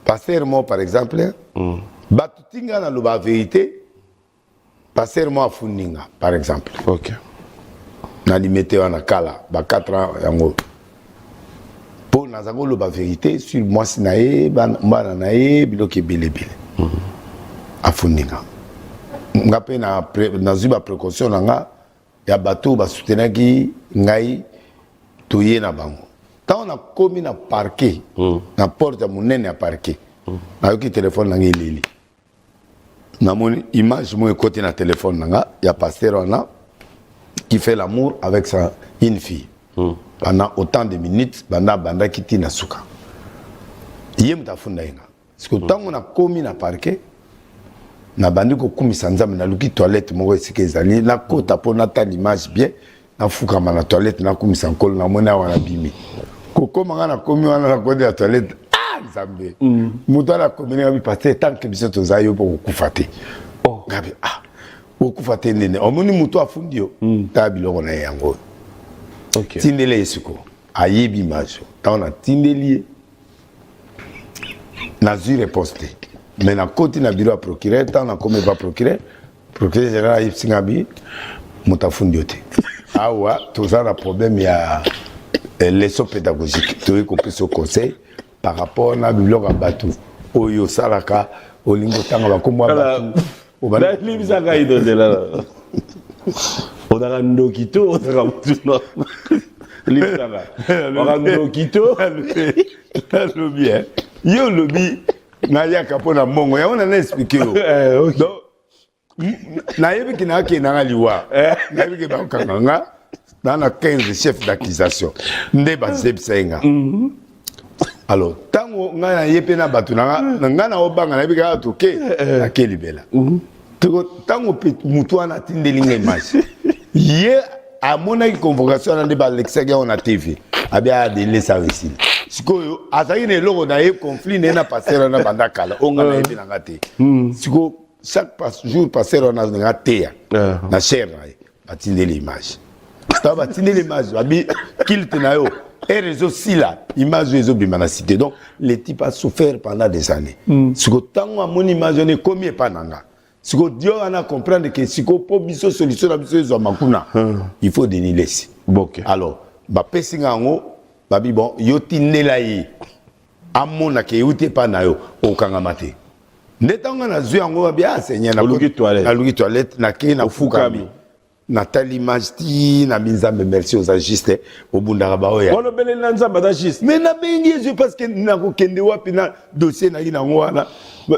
Passer moi par exemple. Batutinga na loba vérité. Passer moi funinga par exemple. OK. Na limité wana kala ba 4 ans yango. Pour nazango loba vérité sur moi sinae bana nae biloke bele. Afuninga. Ngape na zuba précaution nga ya bateau ba soutenaki ngai toye na bango. Tant on a commis na parquet na porte ya munene ya parquet. Na yoki téléphone na ngi lili. Na mon image mo côté na téléphone nga ya pasteur wana qui fait l'amour avec une fille. Pendant autant de minutes banda kiti na suka. Yem ta funda inga. Parce que tant on a commis na parquet na bandi ko kumisa nzambe na luki toilette moko esike ezali na kota po na ta l'image bien na fuka na toilette na kumisa nkolo na mona wana bimi ko koma nga na komi wana na kode ya toilette nzambe muto ala komini ngabi passer tant que biso tozayo po kufa te ngabi okufa te ndene omoni muto afundi yo ta biloko na yango OK tindele esiko ayebi image ta na tindeli na zu reposte. Mais na côté na bureau à procureur, tant na comme pas procureur général Yves Singabi, mutafundiote. Ah ouais, tout ça le problème il y a leçon pédagogique. Tu veux qu'on puisse au conseil par rapport na bibliothèque à Batou. Oyo salaka, olingo tanga ba komwa Batou. Oba libisanga idole là. On a un ndokito, on a un libisanga. On a un ndokito, le bien. Yo lobby na yaka pona mongo ya ona na expliquer donc na yebi ki na ke na liwa na yebi ke ba kanganga na 15 chefs d'accusation nde ba zebsenga alors tango nga na yepe na batu na nga na obanga na yebi ka toke na ke libela tango mutu ana tindelinga image ye a mona ki convocation na nde ba lexega on a TV abia de lesa ici sikoyo azaki ne logo na ye conflit na passer na banda kala onga na yebi na ngate siko chaque jour passer na ngate na cher na batindeli image ta batindeli image abi kilte na yo et réseau sila image réseau bimana cité donc les types a souffert pendant des années siko tango mon image ne combien pas nanga siko dio ana comprendre que siko po biso solution na biso zo makuna il faut déniler si OK alors ba pesinga ngo babi bon yo tinela yi amona ke yuté pa na yo okanga mate ndetanga na zwi yango babi asenya na luki toilette na ke na fukami na tali image na minzambe merci aux agistes obundaka ba oya ono bele na nzamba d'agiste mais na bengi je parce que na ko kende wapi na dossier na ina ngwana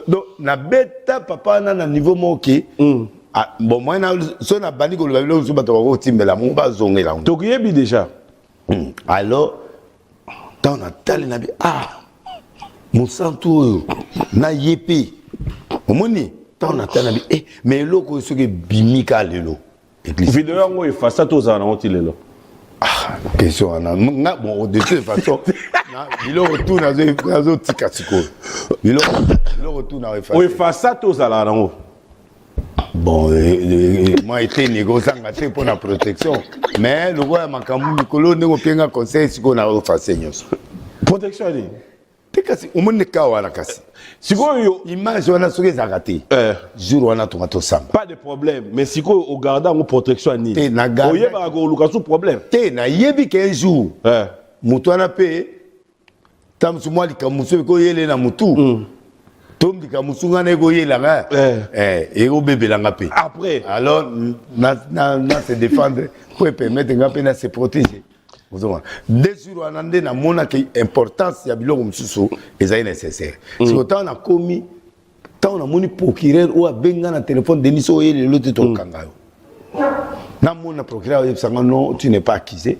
donc na beta papa na niveau moki bon moi na so na bani ko lo so bato ko timbela mo ba zongela to yebi déjà alors dans la tali na bi mon santo na yepe omoni dans la tali na bi mais loko so ke bimika lelo vidéo ngo efasa to za na otilelo question na bon de toute façon na biloko tout na zo tika siko biloko tout na efasa to za la ngo bon moi été négociant ngate pour la protection mais le roi makambu mikolo ndeko penga conseil siko na ofase nyoso protection ni tekasi umone ka wala kasi siko yo image wana soke zakati jour wana tomato samba pas de problème mais siko au garda ngo protection ni oyeba ko luka sous problème te na yebi ke jour mutu wana pe tamsu mwali kamuso ko yele na mutu tombi kamusunga na ko yela nga ego bebela nga pe après alors na se défendre pour permettre nga pe na se protéger deux jours en année na mona que importance ya biloko msusu ezali nécessaire si autant na komi tant na moni procureur ou abenga na téléphone deniso yele lote to kanga yo na mona procureur yebsanga non tu n'es pas accusé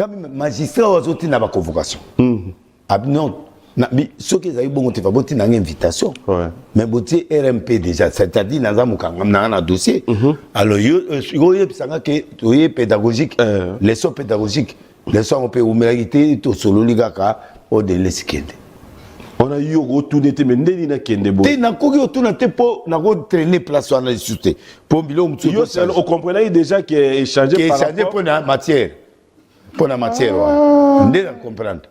magistrat azoti na ba convocation. Non, ceux qui ont bon une invitation. Mais botti RMP déjà, c'est-à-dire dans un dossier. Alors il y a pédagogique, leçon pédagogique, leçon on peut humilité tout solo ligaka au de l'esquinde. On a eu autour de Temendé na kende bo. Na kogi autour na te po na go traîner place on a discuté. Pour bilo mtu. Yo on comprenait déjà que échanger par rapport pour la matière. Pour la matière. On doit comprendre.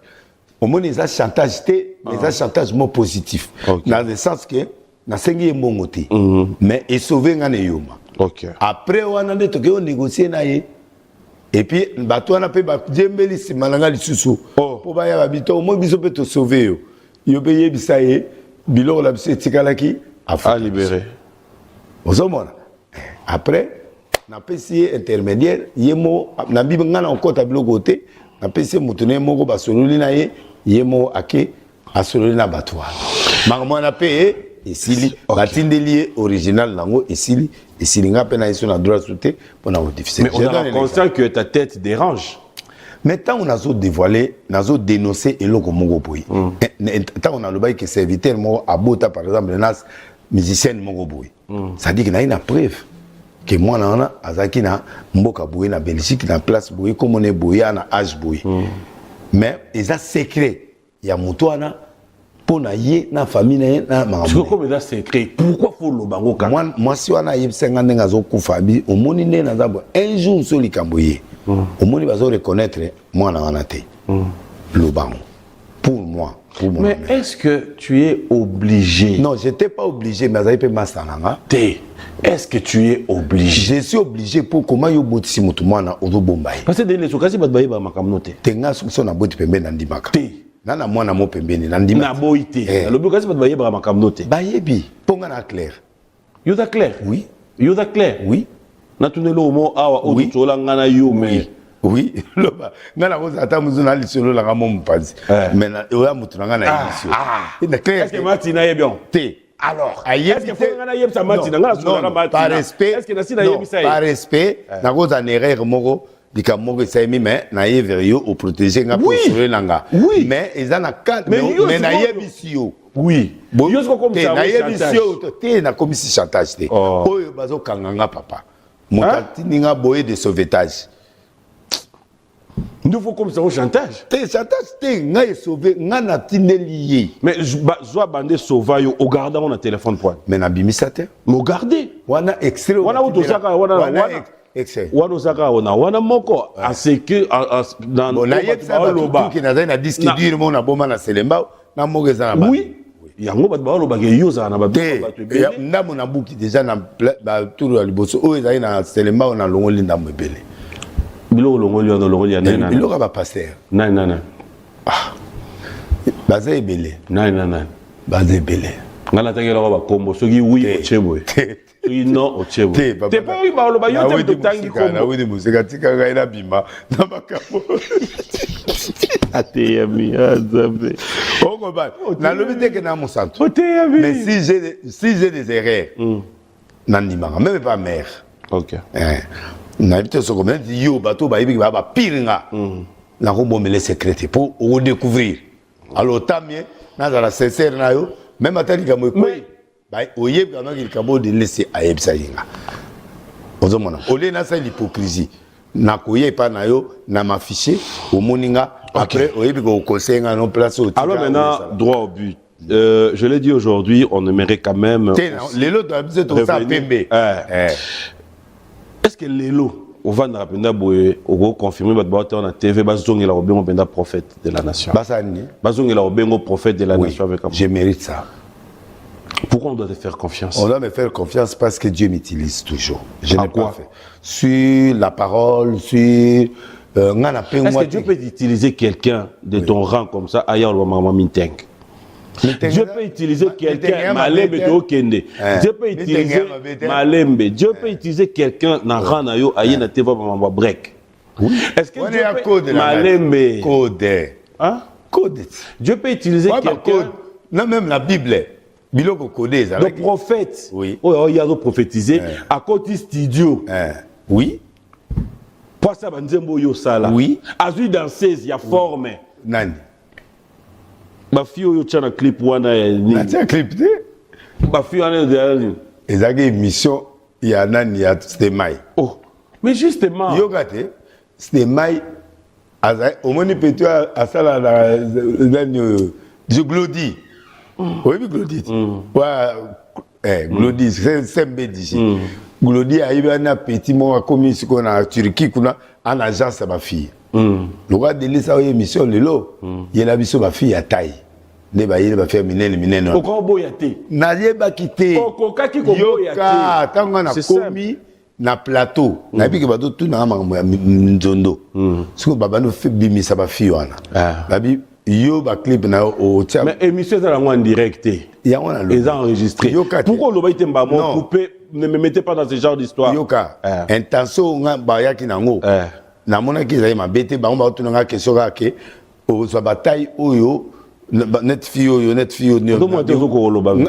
Au moins, ils ont chantage, ils ont chantage mot positif. Dans le sens que, na sengi mbongote, mais ils sauvent un yoma. Après, on a dit que on négocie na ye. Et puis, bateau on a payé djembeli si malanga li susu. Pour baya babito, au moins biso peut te sauver yo. Yo paye bisaye, bilo la bise tikalaki à libérer. Ozomona. Après, na pesi intermédiaire, yemo na bibanga encore tablo côté. Na pesi mutune moko basololi na ye yemo ake asololi na batwa mangamo na pe esili batindeli original nango esili nga pe na iso na droit sauté pour na difficile. Mais on est conscient que ta tête dérange. Mais tant on a zo dévoilé nazo dénoncer eloko mongo boy tant on a le bail que serviteur mo abota par exemple nas musicien mongo boy ça dit que na une preuve que moi na azaki na mboka boye na Belgique na place boye comme on est boye na âge boye mais ils a secret ya mutoana pour na ye na famille na mambo comme ça secret pourquoi faut le bango ka moi si wana yeb 50 nga zo kufa bi au moni ne na zabo un jour so likamboye au moni bazo reconnaître moi na wana te le bango pour moi. Mais est-ce que tu es obligé? Non, je n'étais pas obligé, mais ça peut m'assanger. Est-ce que tu es obligé? Je suis obligé pour comment yo botisi mutumana odo bombaye. Parce que dans les occasions bat baye ba makamnote. Tenga so na boti pembe na ndimaka. Nana mwana mo pembe na ndimaka. Na boité. Le occasion bat baye ba makamnote. Bayebi, ponga na clair. Yo da clair? Oui. Yo da clair? Oui. Na tunelo mo awa otola ngana yo mais oui, loba. Ngana ko ata muzuna lisolo la ngamo mpazi. Mais na oya mutuna ngana émission. Est-ce que Martina est bien? Alors, est-ce que ngana yeb sa Martina ngana so ngana Martina? Par respect. Est-ce que na sina yeb ça? Par respect, na ko za erreur moko dika moko saimi mais na yeverio au protéger nga pour sauver nanga. Mais ils en a quatre mais na yebisio. Oui. Bon, yo ko comme ça. Na yebisio te na comme si chantage te. Oyo bazo kanganga papa. Mutati ninga boye de sauvetage. Nous faut comme ça au chantage. Chantage, nga sauvé, nga na tineli. Mais zoa bandé sauva yo au garder mon téléphone point. Mais na bimisate. Mo garder. Wana extrait. Wana utosaka wana extrait. Wana osaka wana moko à ce que dans na yeksa ba ki na na disque dur mo na boma na selemba na mogeza na ba. Oui. Yango bat ba lo ba ke yo za na ba to ba. Ndamo na buki déjà na ba tour ya liboso o ezali na selemba na longoli ndamo ebele. Bilo longoli na longoli ya nana. Bilo ka ba passer. Nana. Ah. Baza ebele. Nana. Baza ebele. Ngala takela ko ba kombo soki oui o chebo. Soki non o chebo. Te pa oui ba lo ba yo te tangi kombo. Na oui de musika tika ga ina bima na bakabo. Ate yami azabe. On comprend. Na lobité que na mon centre. Mais si j'ai des erreurs. Nandima même pas mère. OK. Na évité ce comme dit yo bateau ba ibi ba pire nga. Na ko bomele secret pour redécouvrir. Alors tamie na za la sincère na yo même atali ka mo ko. Ba oyeb ka ngaki ka bo de laisser ayebsa yinga. Ozomona. Olé na sa l'hypocrisie. Na koye pa na yo na m'afficher au moninga après oyebi ko conseiller non place au. Alors maintenant droit au but. Je l'ai dit aujourd'hui, on aimerait quand même. Les lots doivent être ça pembe. Est-ce que les lots, on va nous rappeler boye, on va confirmer que on a TV, bazong il a bien un prophète de la nation. Bazong il a bien un prophète de la nation avec. Je mérite ça. Pourquoi on doit te faire confiance? On doit me faire confiance parce que Dieu m'utilise toujours. Je n'ai pas fait. Sur la parole, sur. Est-ce que Dieu peut utiliser quelqu'un de ton rang comme ça, ailleurs le maman Minteng? Dieu peut utiliser quelqu'un, Malembe de Okende. Dieu peut utiliser Malembe. Dieu peut utiliser quelqu'un dans Ranayo, Ayena Teva Mamba Break. Est-ce que Dieu peut Malembe? Code. Hein? Code. Dieu peut utiliser quelqu'un. Non, même la Bible. Biloko codé. Le prophète. Oui. Oh, il y a prophétisé. À côté studio. Oui. Quoi ça va nzembo yo sala? Oui. Azui danseuse, il y a forme. Nani? Ma fille yo tchana clip wana ni. Na tchana clip te? Ma fille wana de ezaki émission ya nani ya Stemai. Oh. Mais justement. Yo gate Stemai omoni petu asala na nani je glodi. Oui, glodi. Wa glodi c'est d'ici. Glodi a eu un petit moment comme ici qu'on a en Turquie qu'on a en agence à ma fille. Le roi de l'État émission lelo. Il y a biso ma fille à taille. Ne ba yele ba faire minene. Pourquoi boyate? Na yeba kité. Pourquoi ki ko boyate? Yoka tanga na komi na plateau. Na bi ke bato tout na makambo ya nzondo. Siko baba no fait bimisa ba fille wana. Babi yo ba clip na o tia. Mais émission ça en direct. Ya wana lo. Ils ont enregistré. Pourquoi le ba itemba mo coupé? Ne me mettez pas dans ce genre d'histoire. Yoka. Intention nga ba yaki nango. Na mona ki za ma bete ba on ba tunanga question ka ke o so bataille oyo net fio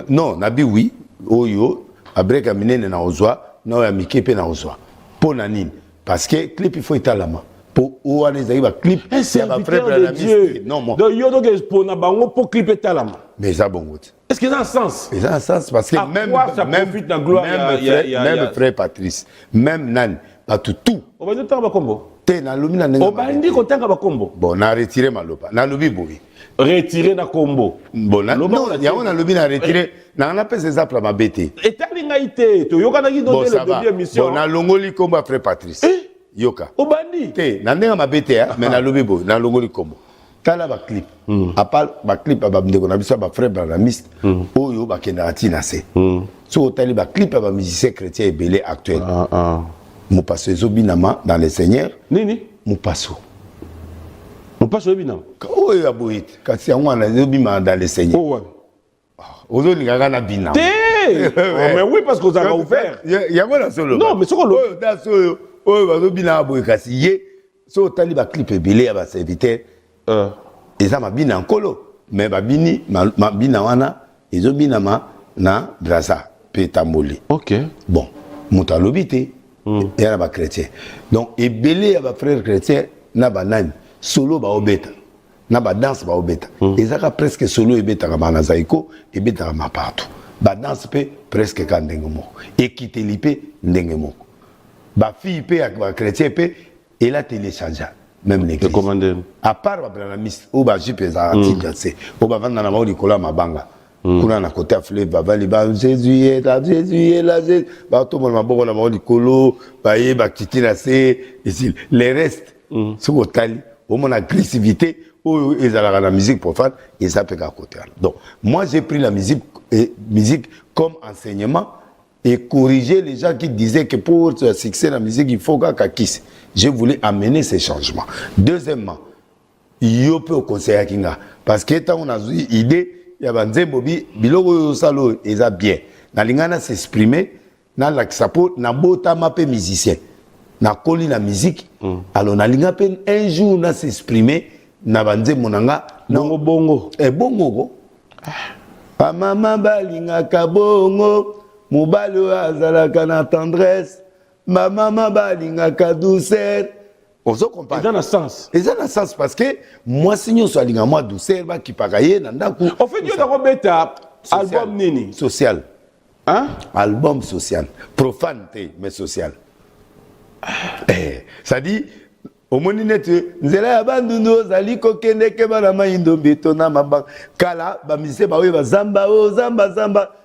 non nabi oui oyo abreka minene na ozwa na ya mikepe na ozwa pona nini parce que clip il faut etalama po o wana ezali ba clip ya ba frère de Dieu non moi donc yo donc pona bango po clip etalama mais ça bon est-ce que ça a un sens? Ça a un sens parce que même frère Patrice même nan pas tout on va dire tanga kombo te na lumina nenga on bandi ko tanga ba kombo bon na retirer maloba na lobi bobi retirer na kombo bon non ya on a lobi na retirer na on appelle ces appels ma bête et tali ngaité to yoka na ki donner le deuxième émission bon na longoli kombo frère Patrice yoka o bandi te na nenga ma bête mais na lobi bo na longoli kombo tala ba clip à part ba clip ba ndeko na biso ba frère Branamiste oyo ba kenda tina se so tali ba clip ba musicien chrétien ebelé actuel Moupasso ezobinama dans les seigneurs nini Moupasso ebinama oh ya boit kasi ngwana ezobima dans les seigneurs oh ouais ozolinga na binama mais oui parce que ça va ouvert ya ngwana solo non mais soko lo da solo oh bazobina boit kasi ye so tali ba clip ebelé ya ba serviteur eza mabina nkolo mais babini mabina wana ezobinama na Brazza petamboli OK bon mutalobi te et à la chrétien donc et belé à frère chrétien na banane solo ba obeta na ba danse ba obeta et ça presque solo et beta ba na zaiko et beta ma partout ba danse pe presque ka ndengemo et quitter lipe ndengemo ba fille pe ba chrétien pe et la télécharger même l'église à part ba Branamiste ou ba jipe za tinjase ou ba vanda na mauli kola mabanga kuna na côté fleuve ba vali ba Jésus est là ba to mo maboko na mauli kolo ba ye ba kitina se ici les restes sur tali au mon agressivité ou ezala la musique profane et ça peut qu'à côté donc moi j'ai pris la musique comme enseignement et corriger les gens qui disaient que pour se succès la musique il faut qu'à kiss je voulais amener ces changements deuxièmement yo peut au conseil kinga parce que tant on a eu idée ya banzembo biloko salo eza bien na lingana s'exprimer na laksapo na bota mape musicien na koli na musique alors na linga pe un jour na s'exprimer na banzembo nanga bongo bongo bongo go pa mama balinga ka bongo mobali azalaka na tendresse ma mama balinga ka douceur ozo comprendre dans le sens et dans le sens parce que moi signyo so alinga moi douceur ba ki pakaye na ndaku en fait yo da beta album nini social hein album social profane mais social ça dit au moni net nzela ya bandundo zali kokende ke bana maindo beto na mabanga kala ba mise ba we ba zamba o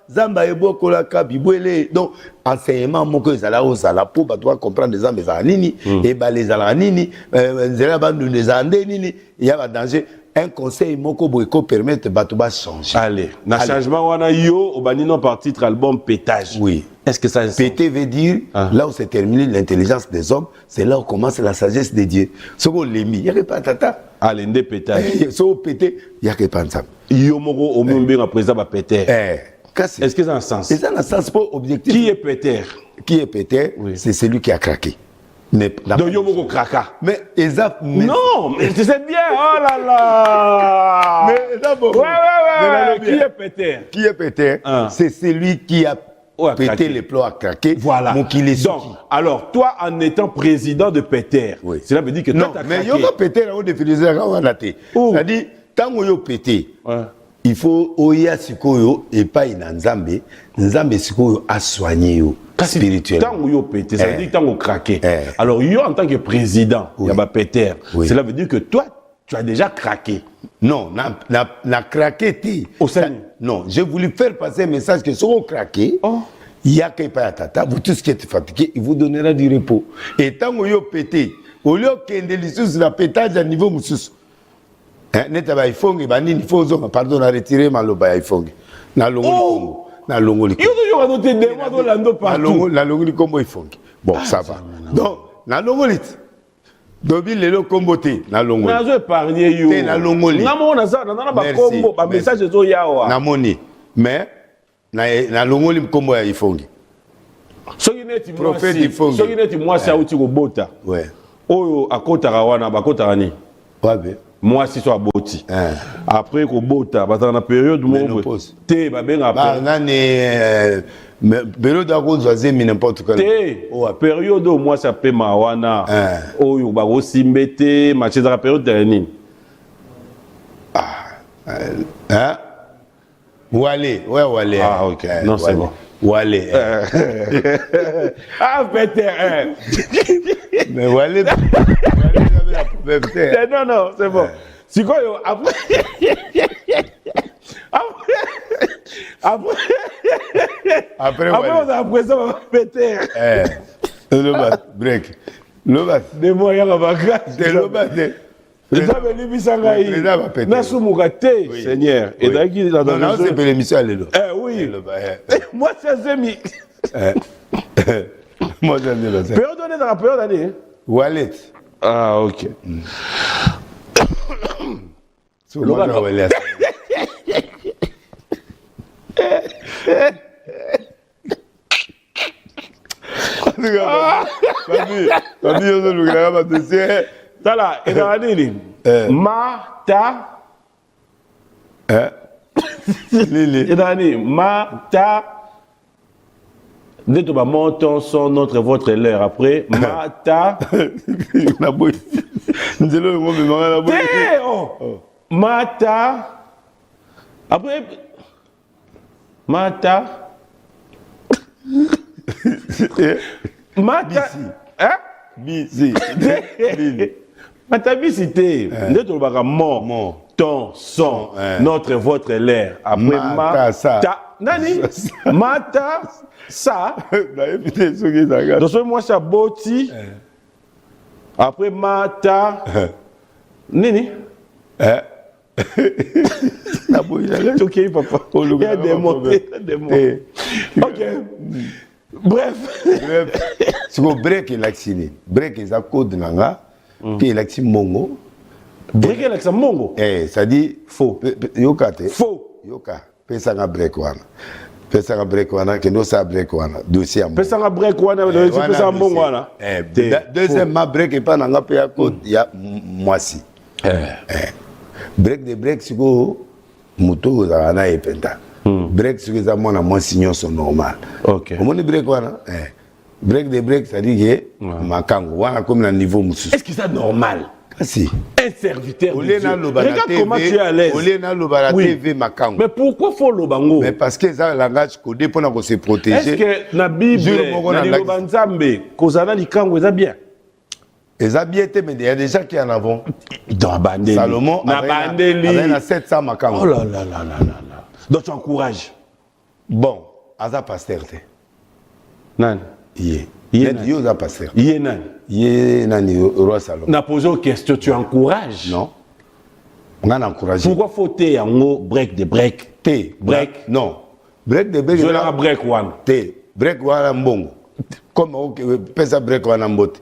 zamba ebokola ka bibwele donc enseignement moko ezala o sala pour ba doit comprendre les ambes za nini et ba les ala nini nzela bandundo za nini il y a ba danger un conseil moko boyko permettre bato ba changer allez na changement wana yo obani non par titre album pétage oui est-ce que ça péter veut dire là où s'est terminé l'intelligence des hommes c'est là où commence la sagesse de Dieu ce qu'on l'emi il y a pas tata allez ndé pétage so péter il y a que pas ça yo moko o mumbe na présent ba péter est-ce que ça a un sens c'est ça un sens pour objectif qui est péter c'est celui qui a craqué mais donc yo moko kraka mais exact non mais tu sais bien oh là là mais d'abord ouais qui est péter c'est celui qui a péter les plots à craquer. Voilà. Donc, alors, toi, en étant président de Péter, cela veut dire que toi, tu as craqué. Non, mais il y a Péter, on définit ça quand on a été. C'est-à-dire, tant qu'on a pété, il faut oya sikoyo et pas une nzambe. Nzambe sikoyo a soigné yo spirituellement. Tant qu'on a pété, ça veut dire que tant qu'on craqué. Alors, yo, en tant que président, il y a Péter. Cela veut dire que toi, tu as déjà craqué. Non, n'a craqué. Non, j'ai voulu faire passer un message que si on craqué, il y a quelqu'un à tata, vous tous qui êtes fatigués, il vous donnera du repos. Et tant que vous pété, au lieu qu'il y ait des la pétage à niveau moussous. Neta ba ifongi ba nini fozo pardon na retirer maloba ifongi. Na longo na longo li. Yo a noté des mois dans l'ando partout. Na longo li kombo ifongi. Bon, ça va. Donc, na longo li. Dobi lelo kombo te na longo. Na zo épargner yo. Te na longo li. Na mona ça na ba kombo ba message zo yawa. Na moni. Mais na longo li kombo ya ifongi. Soki neti prophète ifongi. Soki neti mwasi auti ko bota. Ouais. Oyo akota rawana ba kota rani. Ouais. Moi si soit boti. Après ko bota ba na période mo te ba benga ba nani période à cause de n'importe quoi. Te période au moi ça peut mawana. Oyo ba ko simbete match dans la période de nini. Wale, ouais. Ah ok. Non c'est bon. Wale. Ah Péter. Mais Wale. Non, c'est bon. C'est quoi, après. Après, on a appris ça, on va péter. Le bat, break. Le bat. Des moyens à vacances. Le bat. Les hommes, ils lui disent Nasumugate, Seigneur. Et d'ailleurs, non, c'est pour l'émission, elle est là. Oui. Moi, c'est un ami. Moi, c'est un ami. Période d'année dans la période d'année. Wallet. Ah, ok. Tala, et dans la nini, Mata. Et dans la nini, Mata. Dès que tu montons son notre votre l'heure après Mata na boy ndelo ngo me manga na boy Mata après Mata Mata bisi Mata bisité dès que tu vas mort ton son notre votre l'heure après Mata nani Mata ça donc moi ça boti après Mata nini ok papa il y a des mots ok bref c'est que break est vacciné break est à code nanga qui est vacciné mongo break est vacciné mongo ça dit faux yokate faux yoka pesa nga break wana pesa nga break wana kendo sa break wana dossier am pesa nga break wana pesa mbongo wana deuxièmement break pas nanga pe ya code ya mwasi break de break siko muto za na epenta break siko za mwana mwasi nyonso normal OK omoni break wana break de break ça dit que makango wana comme na niveau mususu est-ce que c'est normal? Si. Un serviteur de Dieu. Regarde comment tu es à l'aise. TV makango. Mais pourquoi faut le bango? Mais parce que ça langage codé pour se protéger. Est-ce que la Bible, na liloba nzambe, kozana likango eza bien? Eza bien mais il y a des gens qui en avant. Dans Bandeli. Salomon avait 700 makango. Oh là là là là là. Donc tu encourages. Bon, aza pasteur te. Nan. Yo za pasteur. Yenan. Nani roi Salomon. Na posé une question, tu encourages? Non. On a encouragé. Pourquoi faut-il en haut break de break? Break. Non. Break de break. Je l'ai break one. Break one mbongo. Comme pesa break one mbote.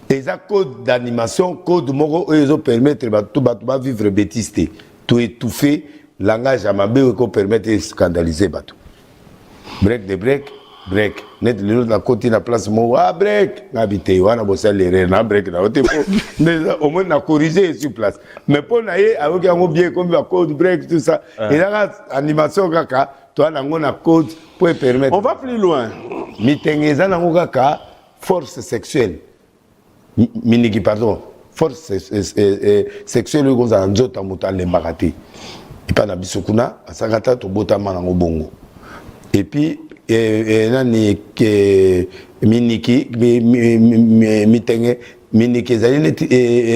Et ça code d'animation, code moko ils ont permettre tout vivre bêtise tout étouffer langage à mabé ko permettre de scandaliser bateau. Break de break. Break net le na côté na place mo break habité wana bossa l'erreur na break na ote mais au moins na corriger sur place mais pour na ye avec un bien comme la code break tout ça et là animation kaka toi nango na code pour permettre. On va plus loin. Mitengeza nango kaka force sexuelle. Miniki pardon. Force sexuelle ko za nzota mutale mbakati. Ipa na bisukuna asakata to botama nango bongo. Et puis nani ke miniki mitenge miniki zali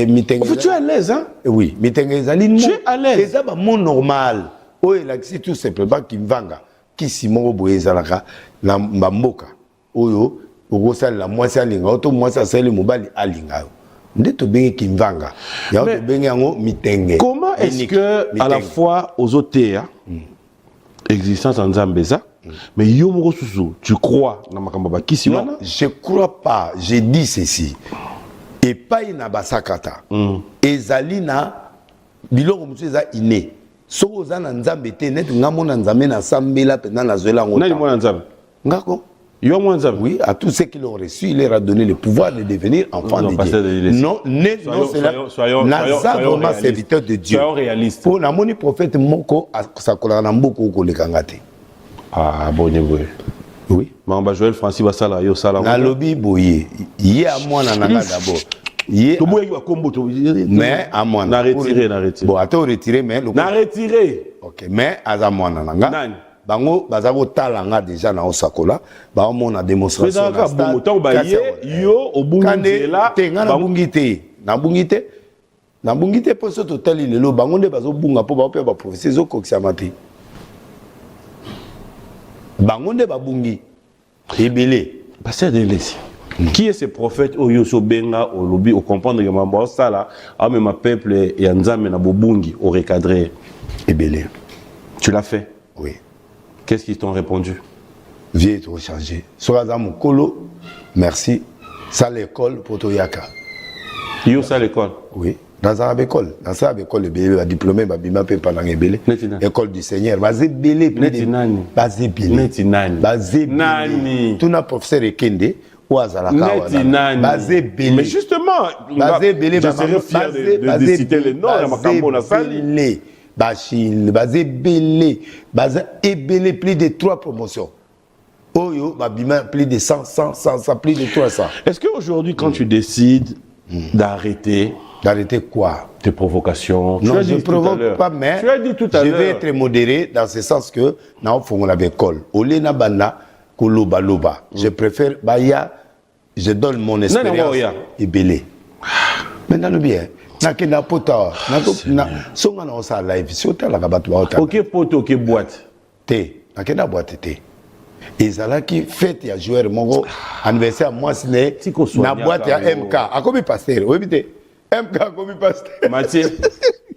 mitenge. Tu es à l'aise hein? Oui, mitenge zali. Tu es à l'aise. C'est ça mon normal. Oh là c'est tout simplement qui vanga qui simon boyezalaka na mboka. Oyo okosa la mwasi alinga oto mwasi asali mobali alinga. Ndeto bengi ki mvanga. Ya oto bengi yango mitenge. Comment est-ce que à la fois aux OTA existence en Zambeza mais yo moko susu tu crois na makambo ba kisi wana? Non, je crois pas, je dis ceci. Et pas ina basakata. Ezali na biloko mutu eza iné. Soko za na nzambe te net ngamona nzambe na sambela pe na zwela ngota. Nani mwana nzambe? Ngako. Yo mwana nzambe? Oui, à tous ceux qui l'ont reçu, il leur a donné le pouvoir de devenir enfants de Dieu. Non, non, c'est là. Naza vraiment serviteur de Dieu. Soyons réalistes. Pour la moni prophète moko sakola na mboko ko lekangate. Ah bon niveau. Oui. Mamba Joël Francis Basala yo sala. Na lobby boye. Yé à moi na nanga d'abord. Mais à moi na retiré. Bon, attends retirer mais na retiré. OK, mais à moi na nanga. Nani? Bango bazako talanga déjà na osakola ba mona démonstration na stade to ba yo obungi là na bungite na bungite po so total lelo bango nde bazo bunga po ba pe ba professeur zo kokisa mati bango nde ba bungi ebele pasteur de l'Église. Qui est ce prophète oyo so benga au lobby au comprendre que mambo sala a même peuple et nzambe na bobungi au recadrer ebele. Tu l'as fait? Oui. Qu'est-ce qu'ils t'ont répondu? Viens te recharger. Soraza Mokolo, merci. Ça l'école pour Toyaka. Yo ça l'école? Oui. Dans la école. Dans la école, le diplômé, Babima peut pas dans l'école. École du Seigneur. Basé belé. Basé belé. Basé belé. Tout n'a professeur Ekende. Basé belé. Mais justement, basé belé. Je serais fier de citer les noms. Basé belé. Bachil, basé belé, basé ébélé, plus de 3 promotions. Oyo, babima, plus de 100, plus de 300. Est-ce qu'aujourd'hui, quand tu décides d'arrêter... D'arrêter quoi? Tes provocations? Non, je ne provoque pas, mais tu as dit tout à l'heure. Je vais être modéré dans ce sens que, non, faut qu'on avait école. Olé na banda, koloba loba. Je préfère, baya, je donne mon expérience. Ébélé. Maintenant, le bien. Nakena poto na songa na osa live si otala ka batu ba otala. OK poto OK boîte. Te nakena boîte te. Ezala ki fête ya joueur mongo anniversaire moi sine na boîte ya MK akobi pasteur obite MK akobi pasteur Mathieu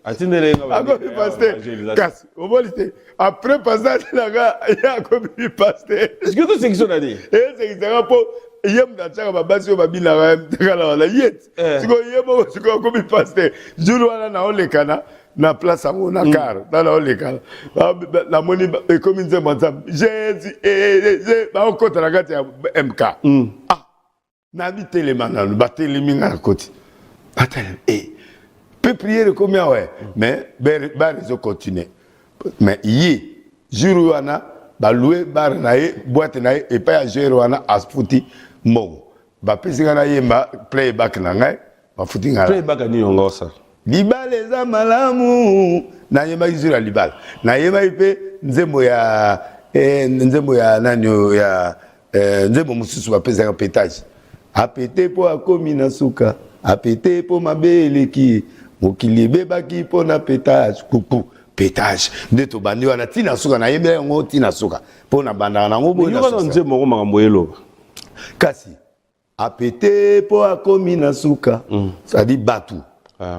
atindele nga akobi pasteur kasi obolite après passage la ga ya akobi pasteur. Est-ce que tu sais qui a dit? C'est que ça pour yem na chaka babasi babila ba mtekala wala yet siko yemo siko ko bi pasteur jour wana na olekana na place ngo na car na olekana la moni e comme nze matam Jésus ba okota na kati ya MK ah na bi telemana ba teleminga na koti atel peut prier comme ouais mais ba réseau continuer mais yi jour wana ba louer bar na ye boîte na ye et pas jouer wana asfuti mo ba pesika na yemba playback na ngai ba futi ngala playback ni yongo sa libale za malamu na yemba izura libale na yemba ipe nzembo ya nanyo ya nzembo mususu ba pesika pétage apete po akomi na suka apete po mabeleki mokili bebaki po na pétage kuku pétage ndeto bandi wana tina suka na yemba ngo tina suka po na banda na ngo bo na suka nzembo ngo makambo yelo kasi apete po akomi na suka ça dit batu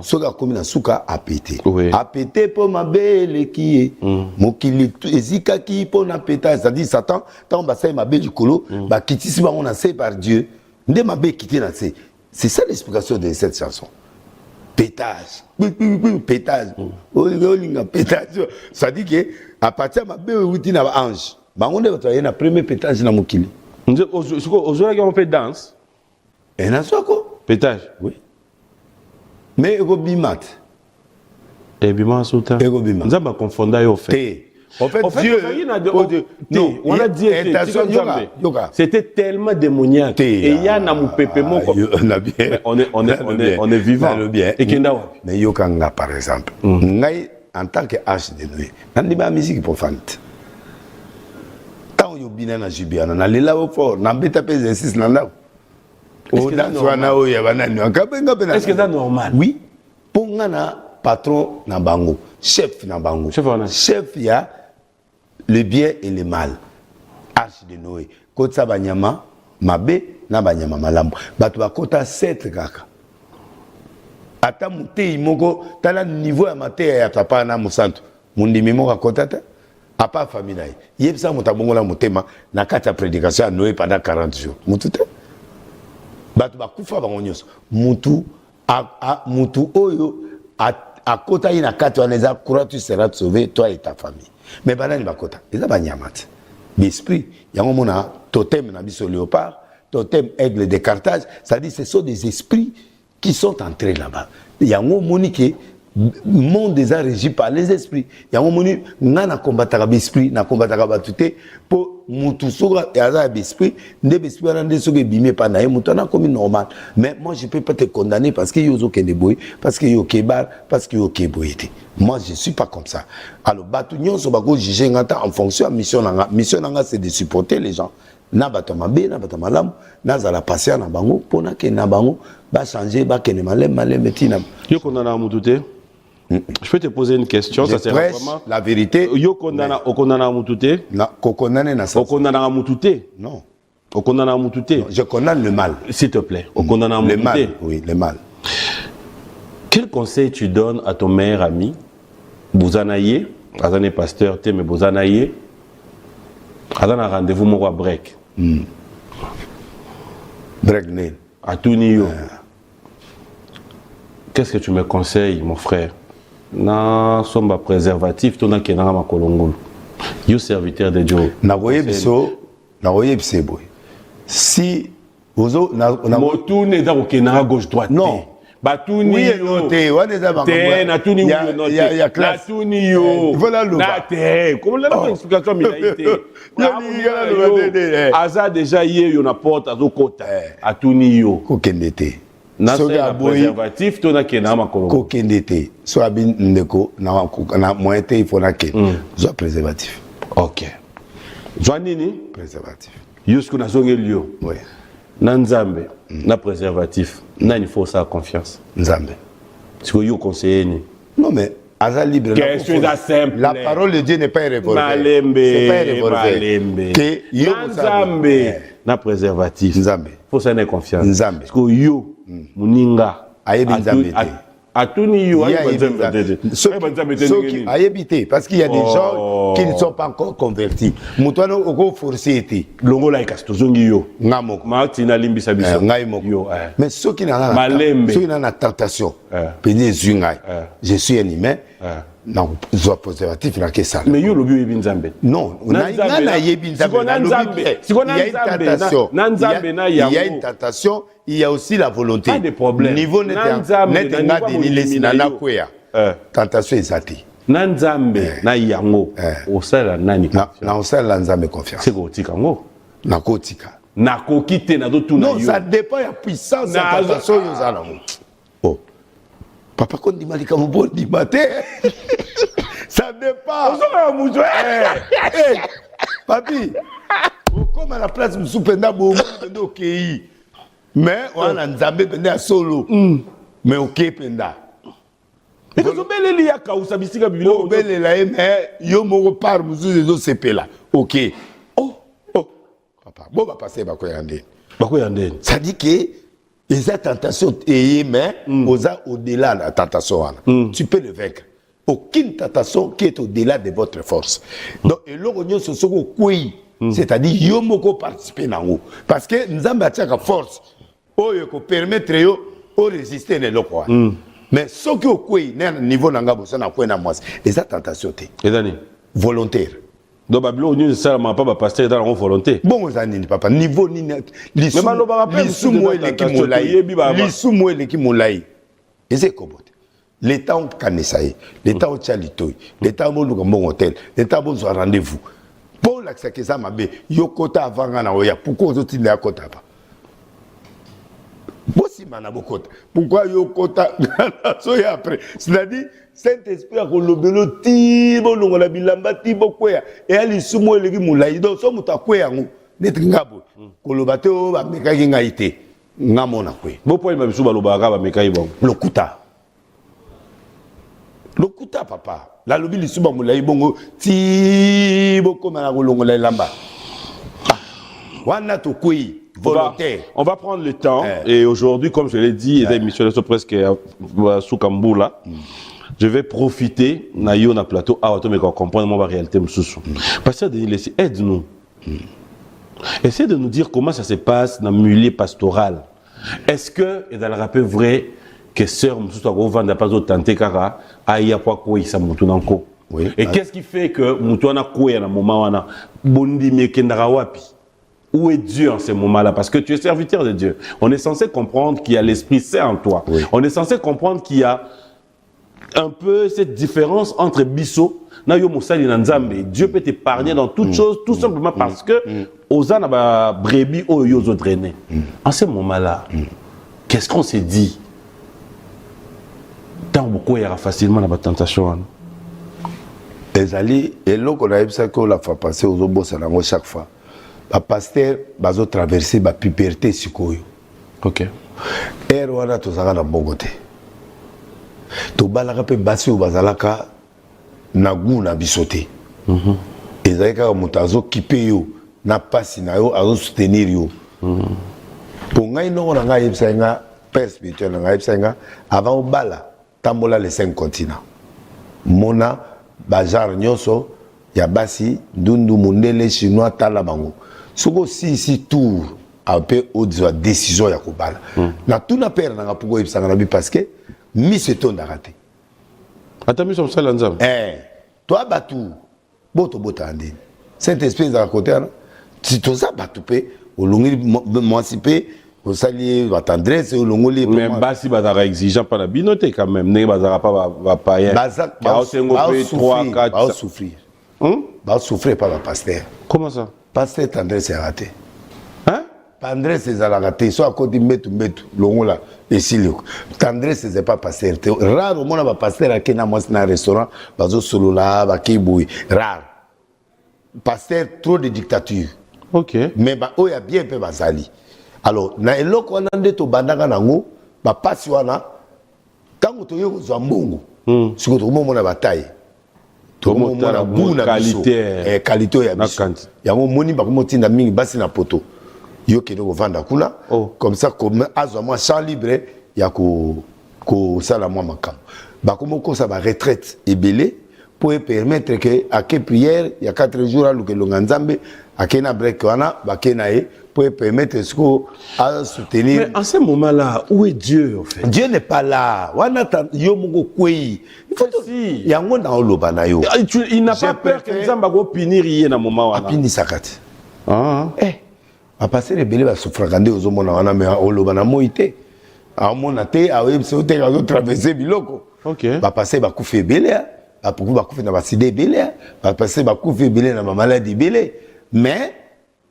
soka akomi na suka apete apete po mabeleki mokili ezikaki po na pétage ça dit Satan tant ba sai mabe likolo ba kitisi bango na se par Dieu nde mabe kité na se. C'est ça l'explication de cette chanson. Pétage, pétage, pétage. Ça dit que à partir de ma bébé na ange, bango nde batwaye na premier pétage na mokili. Aujourd'hui on fait danse. Et na soko pétage. Oui. Mais ego bimat. Et bima souta. Ego bimat. Nzamba konfonda yo fait. En fait, Dieu... Non, on a dit... C'était tellement démoniaque. Et il y a un moupépément. On est vivant. Et Kendawa. Mais Yokanga, par exemple, en tant qu'arche de Noé, on dit la musique profane. Tant que vous avez jubilé, on a les là au fort, on a bêta pèse insiste nanda. Est-ce que c'est normal? Oui. Pour un patron na bango, chef na bango. Chef il y a le bien et le mal. Arche de Noé. Côte sa banyama, mabe na banyama malambo. Batu bakota 7 kaka. Ata mute imoko tala niveau ya mate ya papa na musantu. Mundimi moko akota ta. Apa famille naye. Yebisa mutabongola mutema na kata prédication à Noé pendant 40 jours. Mutute. Batu bakufa bango nyonso. Mutu oyo à kota ina kati waneza kura tu seras sauvé toi et ta famille. Mais banani bakota. Eza banyamate. L'esprit, yango mona totem na biso léopard, totem aigle de Carthage, ça dit ce sont des esprits qui sont entrés là-bas. Yango moni ke monde déjà régi par les esprits. Yango moni ngana combataka l'esprit, na combataka batute pour mutu soga yaza l'esprit, ndebe esprit wana ndesoge bimé pa na mutu na comme normal. Mais moi je peux pas te condamner parce que yozo kende boy, parce que yo kebar, parce que yo keboyete. Moi je suis pas comme ça. Alors batu nyonso bako juger ngata en fonction à mission nanga. Mission nanga c'est de supporter les gens. Na bato mabe, na bato malamu, na zala passer na bango pona ke na bango ba changer ba kene malem tina. Yo kondana mutute. Je peux te poser une question, ça c'est vraiment la vérité. Yo kondana okondana mutute? Na kokondana na ça. Okondana mutute? Non. Okondana mutute? Je condamne le mal. S'il te plaît. Okondana mutute? Le mal, oui, le mal. Quel conseil tu donnes à ton meilleur ami Bouzanaye, Azane pasteur, Teme Bouzanaye, Azana rendez-vous moi break. Break né. À tout niveau. Qu'est-ce que tu me conseilles, mon frère? Na somba préservatif, ton a kenanga ma kolongolo. You serviteur de Dieu. Na voye biso, boy. Si ozo na motu ne da kenanga gauche droite. Non. Batuni oui, noté, on est d'abord. Na tuni oui noté. Il y a classe. Na tuni yo. Voilà le. Na te. Comment la explication milaité. Aza déjà hier yo na porte azo kota. Atuni yo. Kokendete. Na préservatif to na kenanga makolo. Kokendete. So abin ndeko na moité il faut na ken. Zo préservatif. OK. Joanini préservatif. Yusku na zongelio. Oui. Na nzambe na préservatif na il faut ça confiance nzambe si vous conseillez ni non mais aza libre la parole de Dieu n'est pas irrévocable c'est pas irrévocable que yo nzambe na préservatif nzambe faut ça na confiance nzambe parce que yo muninga ayebi nzambe Atuni yo ayebité parce qu'il y a des gens qui ne sont pas encore convertis mutuano oko forcé été longo la ikastozongi yo ngamoko matina limbisa biso ngai moko mais ceux qui n'ont pas tentation pédé zungai je suis un humain non zo préservatif na que ça mais yo lobi yebi nzambe non na yebi nzambe il y a une tentation il y a aussi la volonté pas de problème niveau net na kwea tentation ezati na nzambe na yango osala nani na osala nzambe confiance c'est kotika ngo na kotika na kokite na do tuna yo non ça dépend ya puissance ya tentation yo zala oh papa kondi malika mbondi maté ça dépend osala mujo papi comme à la place musupenda bo ndo kei mais on a nzambe penda solo mais OK penda mais que sobeleli ya kausa bisika bibilo belela mais yo moko par musuzu zo sepela OK papa bon va passer bako yande ça dit que les tentations mais au-delà de la tentation tu peux le vaincre aucune tentation qui est au-delà de votre force donc et l'orion ce soko koi c'est-à-dire yo moko participer nango parce que nzambe atiaka force oyo ko permettre yo o résister ne lokwa mais ce qui okoi na niveau nanga bosa na kwena mwasi eza tentation te ezani volontaire donc babilo ni ça ma pas pasteur dans la volonté bon ozani papa niveau ni lisumo eleki molai lisumo eleki molai eze kobote L'État on kanessaye, l'État on tchalitoy, l'État on luka mon hôtel, l'État on soit rendez-vous. Pour l'accès que ça m'a bé, yokota avant na oya, pourquoi vous êtes là kota pas? Bossi mana bokota. Pourquoi yokota soya après? C'est-à-dire Saint-Esprit a kolobelo ti bo longola bilamba ti bokwea et ali sumo eleki mulai donc so mutakwea ngo netre ngabo kolobate o ba mekaki ngaite ngamona kwe. Bo po ima bisu balobaka ba mekai bon. Lokuta papa. La lobi lisuba mulai bongo ti boko mana kolongola lamba. Wana to kwe volontaire. On va prendre le temps et aujourd'hui comme je l'ai dit et émission sont presque sous Kamboula. Je vais profiter na yo na plateau à auto mais comprendre ma réalité msusu. Pasteur Denis Lessi, aide-nous. Essayez de nous dire comment ça se passe dans le milieu pastoral. Est-ce que et dans le rappel vrai que sœur msusu a vendre pas autant tenter kara aya kwa ko isa mutu nanko. Et qu'est-ce qui fait que mutu na ko ya na moment wana bondi mekendara wapi? Où est Dieu en ce moment-là? Parce que tu es serviteur de Dieu. On est censé comprendre qu'il y a l'Esprit Saint en toi. On est censé comprendre qu'il y a un peu cette différence entre Bisso, Dieu peut t'épargner dans toutes choses, tout simplement parce que Ozana ba brebis o yozo drainé. En ce moment-là, qu'est-ce qu'on s'est dit? Tant beaucoup il y aura facilement la tentation. Ezali et là qu'on a eu ça qu'on l'a fait passer aux obos à chaque fois. Le pasteur bazo traverser la puberté sikoyo. OK. Et wana to zaka na bongote. To balaka pe basi bazalaka na gu na bisote. Ezalaka mutazo kipe yo na pasi na yo azo soutenir yo. Pour ngai no na ngai yebsenga père spirituel na ngai yebsenga avant bala tambola les 5 continents. Mona bajar nyoso ya basi ndundu mundele chinois tala bango. Soko si tour un peu au-delà décision ya kobala. Na tout na père na pourquoi yebsanga na bi parce que mi se ton d'arrêter. Atami som sala nzam. Toi batu boto andi. Saint-Esprit à côté là. Si to za batu pe olongi m'émanciper au sali va tendresse olongoli mais basi bazara exigeant pas la binoté quand même ne bazara pas va payer. Ba souffrir. Ba souffrir par la pasteur. Comment ça? Pasteur tendresse est raté. Tendresse est raté. Soit à côté metu longola et silio. Tendresse c'est pas pasteur. Rare au monde va pasteur à kena moi dans restaurant bazo solo là ba kiboui rare. Pasteur trop de dictature. OK. Mais ba o ya bien peu bazali. Alors na eloko wana ndeto bandanga nango ba pasi wana tango to yo zo mbongo. Siko to mona bataille. To mona buna qualité qualité ya biso. Ya moni ba ko tinda mingi basi na poto. Yo keno ko vanda kuna comme ça comme azo moi champ libre ya ko sala moi makam. Ba komo ko ça ba retraite ebelé pour permettre que à que prière il y a 4 jours à luke longanzambe à kena break wana ba kenae pour permettre ce qu'on a soutenir. Mais en ce moment-là, où est Dieu en fait? Dieu n'est pas là. Yo mongo kwei. Il faut si yango na oloba na yo. Il n'a pas peur que Nzamba go punir yé na moment wana. Apini sakati. A passer les belé va souffragande aux hommes wana mais oloba na moité. A mona te a web so te ga traverser biloko. OK. Ba passer ba kufe belé. Ba pour ba kufe na ba side belé. Ba passer ba kufe belé na maladie belé. Mais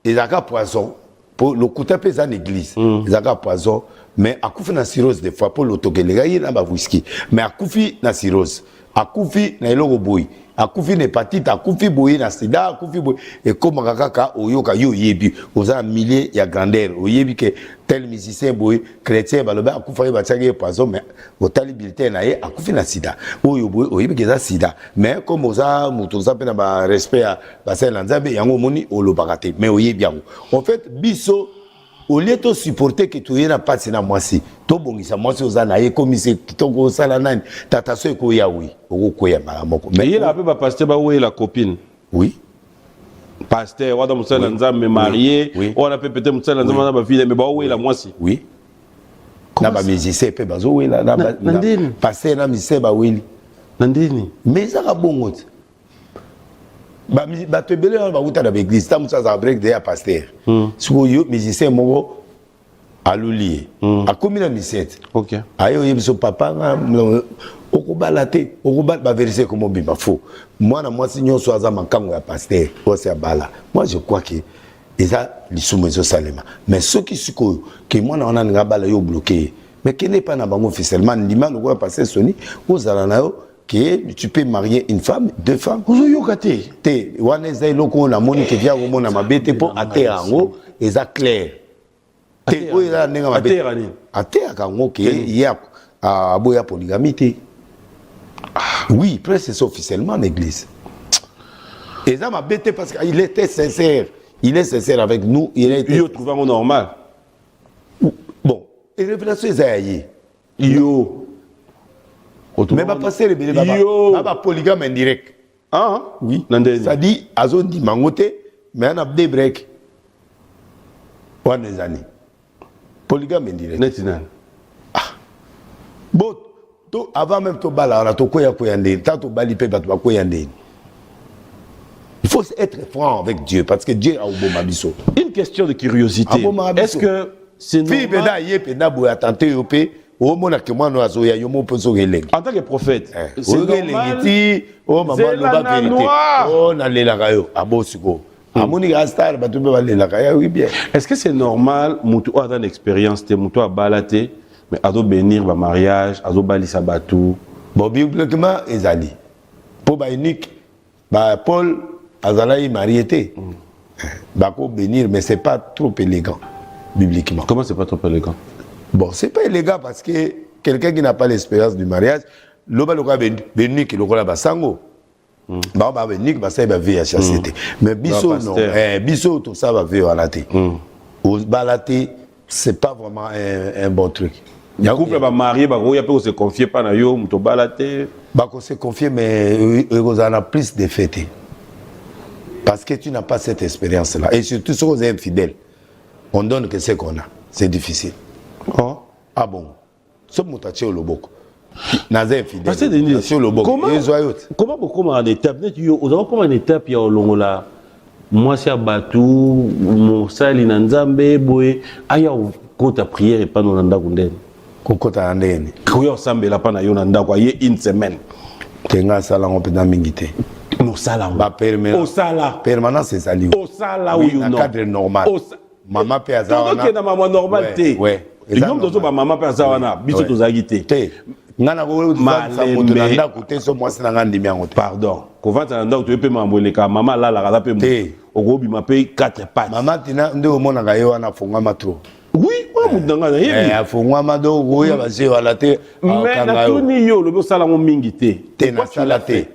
ils ont poison. Pour le coup taper ça l'église ils ont poison mais à koufi na cirrhose des fois pour l'autogelega il na ba whisky mais à koufi na cirrhose à koufi na eloko boy à koufi na hépatite à koufi boy na sida à koufi boy et comme kaka oyoka yo yebi aux a milliers ya grandeur oyebi que tel musicien boy chrétien baloba à koufa ba tsange poison mais au talibilité na ye à koufi na sida oyo boy oyebi que ça sida mais comme oza muto za pena ba respect à ba sala nzambe yango moni olobakate mais oyebi yango en fait biso au lieu de supporter que tu aies pas de moi si to bongisa moi si oza na ye comme c'est kitoko sala nani tata so ko ya oui oko ko ya malamoko mais il a peu ba pasteur ba où est la copine oui pasteur wada musala nzambe marié on a peut-être musala nzambe ba fille mais ba où est la moi si oui na ba musicien pe bazo oui la na pasteur na musicien ba oui nandini mais ça ka bongo ba te belé ba uta da l'église ta musa za break de ya pasteur siko yo musicien moko aluli akomi na misete OK ayo yebiso papa okubalate okubala vérifier comment bima faux moi na moi sinyo so aza makango ya pasteur ose abala moi je crois que eza lisumu ezo salema mais ceux qui sikoyo que moi na ona nga bala yo bloqué mais qui n'est pas na bango officiellement ndima lo quoi passer soni ozala na yo que tu peux marier une femme, deux femmes. Vous yokate. Te wana eza eloko na moni ke via ko na mabete po ate ango eza clair. Te o eza nenga mabete. Ate akango ke ya aboya polygamie te. Oui, presque c'est officiellement l'église. Eza mabete parce qu'il était sincère. Il est sincère avec nous, il est yo trouve normal. Bon, et révélation eza yo mais va passer le bébé va polygame indirect. Ah oui. Ça dit azo di mangote mais on a des breaks. One années. Polygame indirect. Netina. Ah. Bon, to avant même to bala on a to koya ndé, ta to bali pe ba to koya ndé. Il faut être franc avec Dieu parce que Dieu a oboma biso. Une question de curiosité. Est-ce que c'est normal? Fi beda yé na boya tante yopé. En tant que prophète, c'est normal. Est-ce que c'est normal, Moutou a une expérience, Moutou a balaté, mais à bénir le mariage, à bali sabatou? Bon, bibliquement, Ezali. Pour unique, Paul Azalaï marié. Bako bénir, mais c'est pas trop élégant, bibliquement. Comment c'est pas trop élégant? Bon, c'est pas illégal parce que quelqu'un qui n'a pas l'expérience du mariage, l'homme a béni qui le basango. Bah béni qui va ça va vivre à chasser. Mais biso non, biso tout ça va vivre à la tête. Au balaté, c'est pas vraiment un bon truc. Le couple va marier, bah il y a pas se confier pas na yo, muto balaté. Bah qu'on se confie mais on a plus de fêtes. Parce que tu n'as pas cette expérience là et surtout si vous êtes infidèle, on donne que ce qu'on a, c'est difficile. Oh. Ah bon. Ce moutaché au loboko. Nazé fidèle. Comment beaucoup en étape comment en étape il y a au longola. Moi c'est abatou, mon sali nanzambe boy, aya kota prière et pas non nanda kunden. Kokota ndeni. Kuyo sambe la pana yo nanda kwa ye une semaine. Tenga sala on peut mingité. No sala. Ba permanent. Au sala. Permanence c'est sali. Au sala oui ou non. Cadre normal. Maman pe azawana. Donc na maman normal té. Ouais. Et comme dozo ba maman pe azawana, biso tozagi té. Té. Ngana ko sa moto na ndako té so mwasi na ngandi miango té. Pardon. Ko vanta na ndako to pe mamboleka maman la la kala pe mo. Ogobi ma pe 4 pattes. Maman tina nde o mona ga yo wana fonga matro. Oui, wa mudanga na yebi. Fonga mado go ya ba se wala té. Mais na tuni yo lo sala mo mingi té. Té na sala té.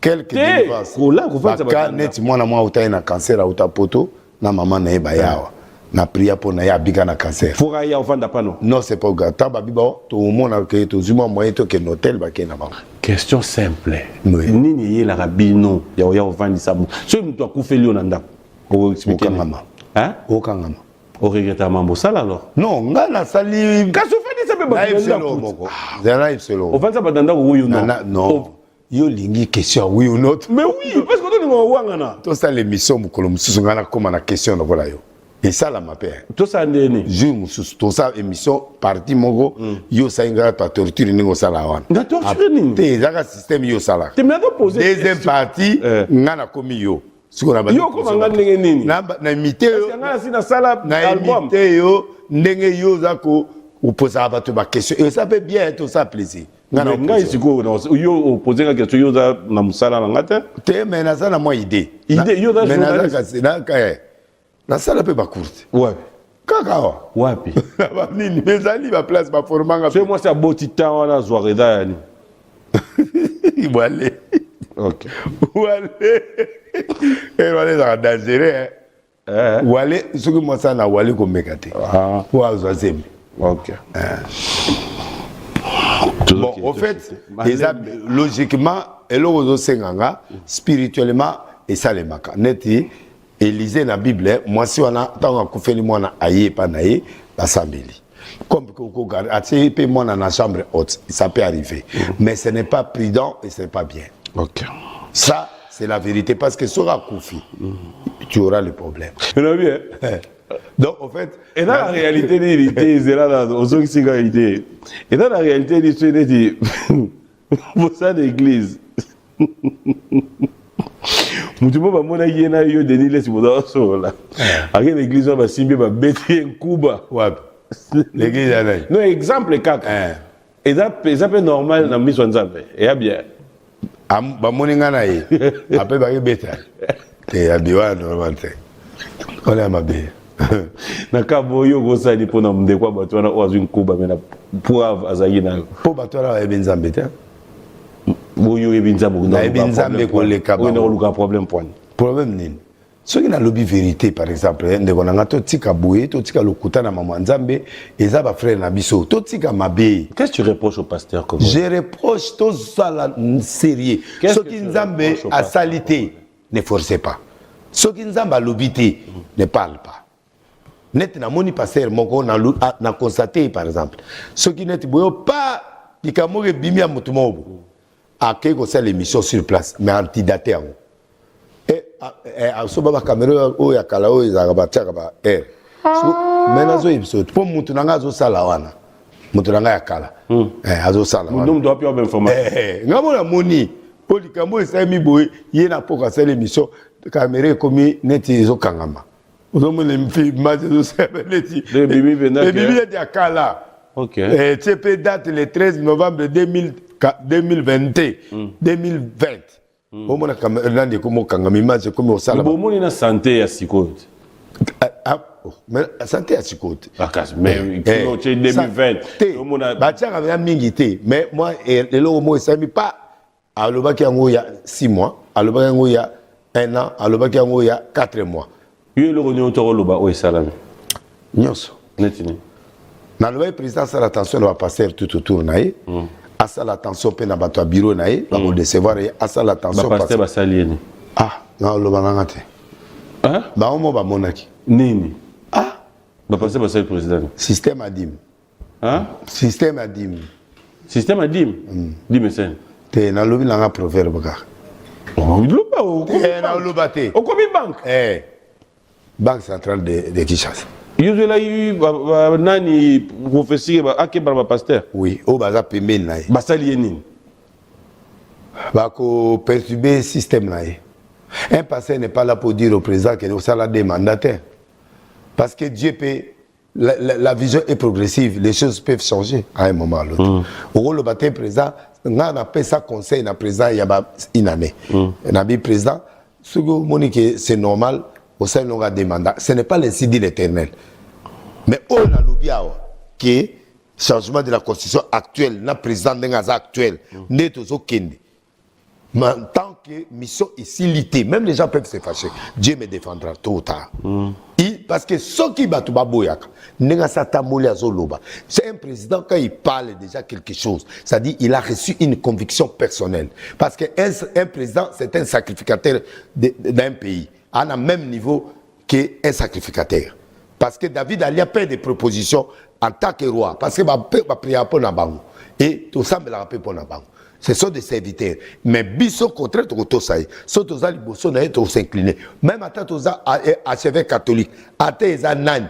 Quelques délivrance. Baka net mwana mwa utai na cancer a uta poto na maman na eba yawa. Na priya po na ya bika na cancer. Fora ya ofanda pano. Non, c'est pas gata babiba to mona ke to zuma moyen to ke hotel ba ke na ba. Question simple. Nini ye la rabino ya ofandi sabu. So mtu akufeli ona ndako. Ko expliquer mama. Hein? Okangama. O regretta mambo sala alors. Non, ngana sali. Kaso fani ça peut pas ndako. Zana ipselo. Ofanda ba ndako wuyu non. Non. Yo lingi question oui ou non. Mais oui, parce que tu n'as pas wangana. Tout ça l'émission mukolo mususu ngana comme na question na voilà yo. Et ça la ma père. Tout ça ndeni. Jour mususu tout ça émission parti mongo yo ça ngara ta torture ningo sala wana. Na torture ni. Te zaka système yo sala. Te me poser. Deuxième partie ngana komi yo. Siko na ba. Yo ko ngana ndenge nini? Na imité yo. Ngana sina sala na album. Imité yo ndenge yo zako oposa ba to ba question. Et ça peut bien être ça plaisir. Nga isiko yo poser la question yo za na musala na ngata te mais na ça na moi idée yo za mais na ça na ka na ça la peut pas courte ouais kaka wapi ba nini bezali ba place ba formanga c'est moi ça botita wana zoareda yani wale OK wale wale ça dangereux wale ce que moi ça na wale ko mekate wa zazemi OK bon, en fait, logiquement, spirituellement, et ça les maka. Neti, Élisée na Bible, moi si on a tant qu'on fait le monde aïe pas naïe, la sambeli. Comme qu'on garde, attirer moi dans la chambre haute, ça peut arriver. Mais ce n'est pas prudent et ce n'est pas bien. OK. Ça, c'est la vérité parce que sera Koufi, tu auras le problème. bien. Donc, en fait... Et dans la réalité, il est là, aux autres qui idée. Et dans la réalité, il dit, pour ça, l'église. Mutumo ba mona yena yo denile si boda sola. Avec l'église on va simbi ba beti en Cuba. Ouais. L'église là. Non exemple kaka. Et ça c'est normal dans mission nzambe. Et bien. Am ba moninga na yi. Après ba beta. Te abiwa normal te. On est mabé. Na kabo yo go sali pona mde kwa bato na oazu en Cuba mena poivre azayina. Po bato la e benzambe te. Boyo ebinzambe ko na ebinzambe ko le kaba. On a le problème point. Problème nini. Ce qui na lobby vérité par exemple, ndeko na ngato tika boué, to tika lokuta na mama nzambe, eza ba frère na biso, to tika mabe. Qu'est-ce que tu reproches au pasteur comme Je reproche tout ça la sérieux. Ce qui nzambe a salité, ne forcez pas. Ce qui nzambe a lobité, ne parle pas. Net na moni pasteur moko na constaté par exemple. Ce qui net boyo pas dikamoge bimia mutumobo. À quelque chose l'émission sur place, mais antidaté. Et à ce moment caméra où il y a Kalao, il y a Rabatia, mais nazo épisode pour Moutunanga zo salawana. Moutunanga ya Kala. Azo salawana. Nous doit plus avoir information. Ngamona moni. Pour les Kambo et Sami Boy, il y a pour cette émission. Caméra comme neti zo kangama. Vous avez les filles, mazo sebe neti. Les bibi venaient. Les bibi étaient à Kala. Ok. TP date le 13 novembre 2020. Au moins, là, il y a comme image, comme au salon. Au moins, il y a santé à Sikote. Mais santé à Sikote. Mais il y a 2020. Mais moi, le logo, ça ne pas. À l'Obaki, il y a 6 mois. À l'Obaki, il y a 1 an. À l'Obaki, il y a 4 mois. Il y a le Réunion Toro, où est Salam? Nyos. Dans le président, ça l'attention va passer tout autour. À ça l'attention pe na bato bureau na ye va recevoir à ça l'attention passer ba salieni non lo banangate ba omo ba monaki nini ba passer ba sel président système adim système adim dim sen te na lobi na proverbe ka loba o na lobate o komi banque banque centrale de Kinshasa. Yozola yu nani professeur ake ba pasteur. Oui, o baza pembeni na ye. Basali nini? Ba ko perturber système na ye. Un pasteur n'est pas là pour dire au président que ça la des mandataires. Parce que Dieu peut la vision est progressive, les choses peuvent changer à un moment ou l'autre. Au le baptême président, on a appelé ça conseil na président il y a une année. Na bi président, ce que monique c'est normal. Au sein de demanda, ce n'est pas l'incident de l'Éternel. Mais on a l'oublié que changement de la constitution actuelle, le président de Gaza actuel, n'est au Kende. Mais en tant que mission est silité, même les gens peuvent se fâcher. Dieu me défendra tôt ou tard. Parce que ce qui bat Boyaka, c'est un président quand il parle déjà quelque chose, c'est-à-dire il a reçu une conviction personnelle. Parce qu'un président, c'est un sacrificateur d'un pays. À un même niveau qu'un sacrificateur. Parce que David a fait des propositions en tant que roi. Parce qu'il va prier pour Nabango. Et tout ça, il va prier pour Nabango. Ce sont des serviteurs. Mais biso contraire, tout ça. Soit tous les bossons, ils s'incliner. Même à tous les archevêques catholiques, à tous les nan.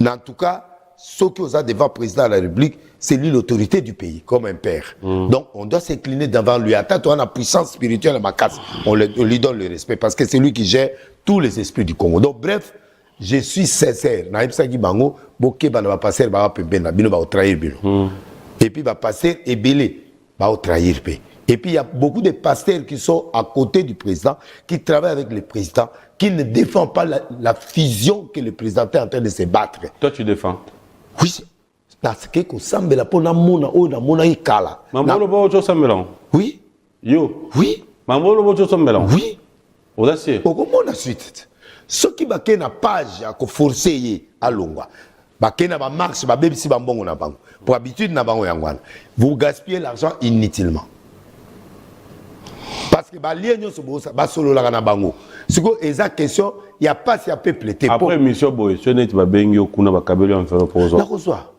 En tout cas, ceux qui ont devant le président de la République, c'est lui l'autorité du pays, comme un père. Donc, on doit s'incliner devant lui. Attends, on a la puissance spirituelle à ma casse. On lui donne le respect parce que c'est lui qui gère tous les esprits du Congo. Donc, bref, je suis sincère. Et puis, va passer et belé, va trahir. Et puis, il y a beaucoup de pasteurs qui sont à côté du président, qui travaillent avec le président, qui ne défendent pas la fusion que le président est en train de se battre. Toi, tu défends? Oui. Parce que sambela pona mona o na mona ikala. Mamolo bo cho sambela. Oui. Yo. Oui. Mamolo bo cho sambela. Oui. Audacieux. Comment la suite? Ce qui va na page à ko forcer à longwa. Ba kena ba marche ba bebisi ba mbongo na bango. Pour habitude na bango yangwana. Vous gaspillez l'argent inutilement. Parce que ba lienyo so bo ba solo la na bango. Siko eza question, il y a pas si à peuple té. Après mission boy, ce net ba bengi okuna ba kabeli en faire pour ça. Na reçoit.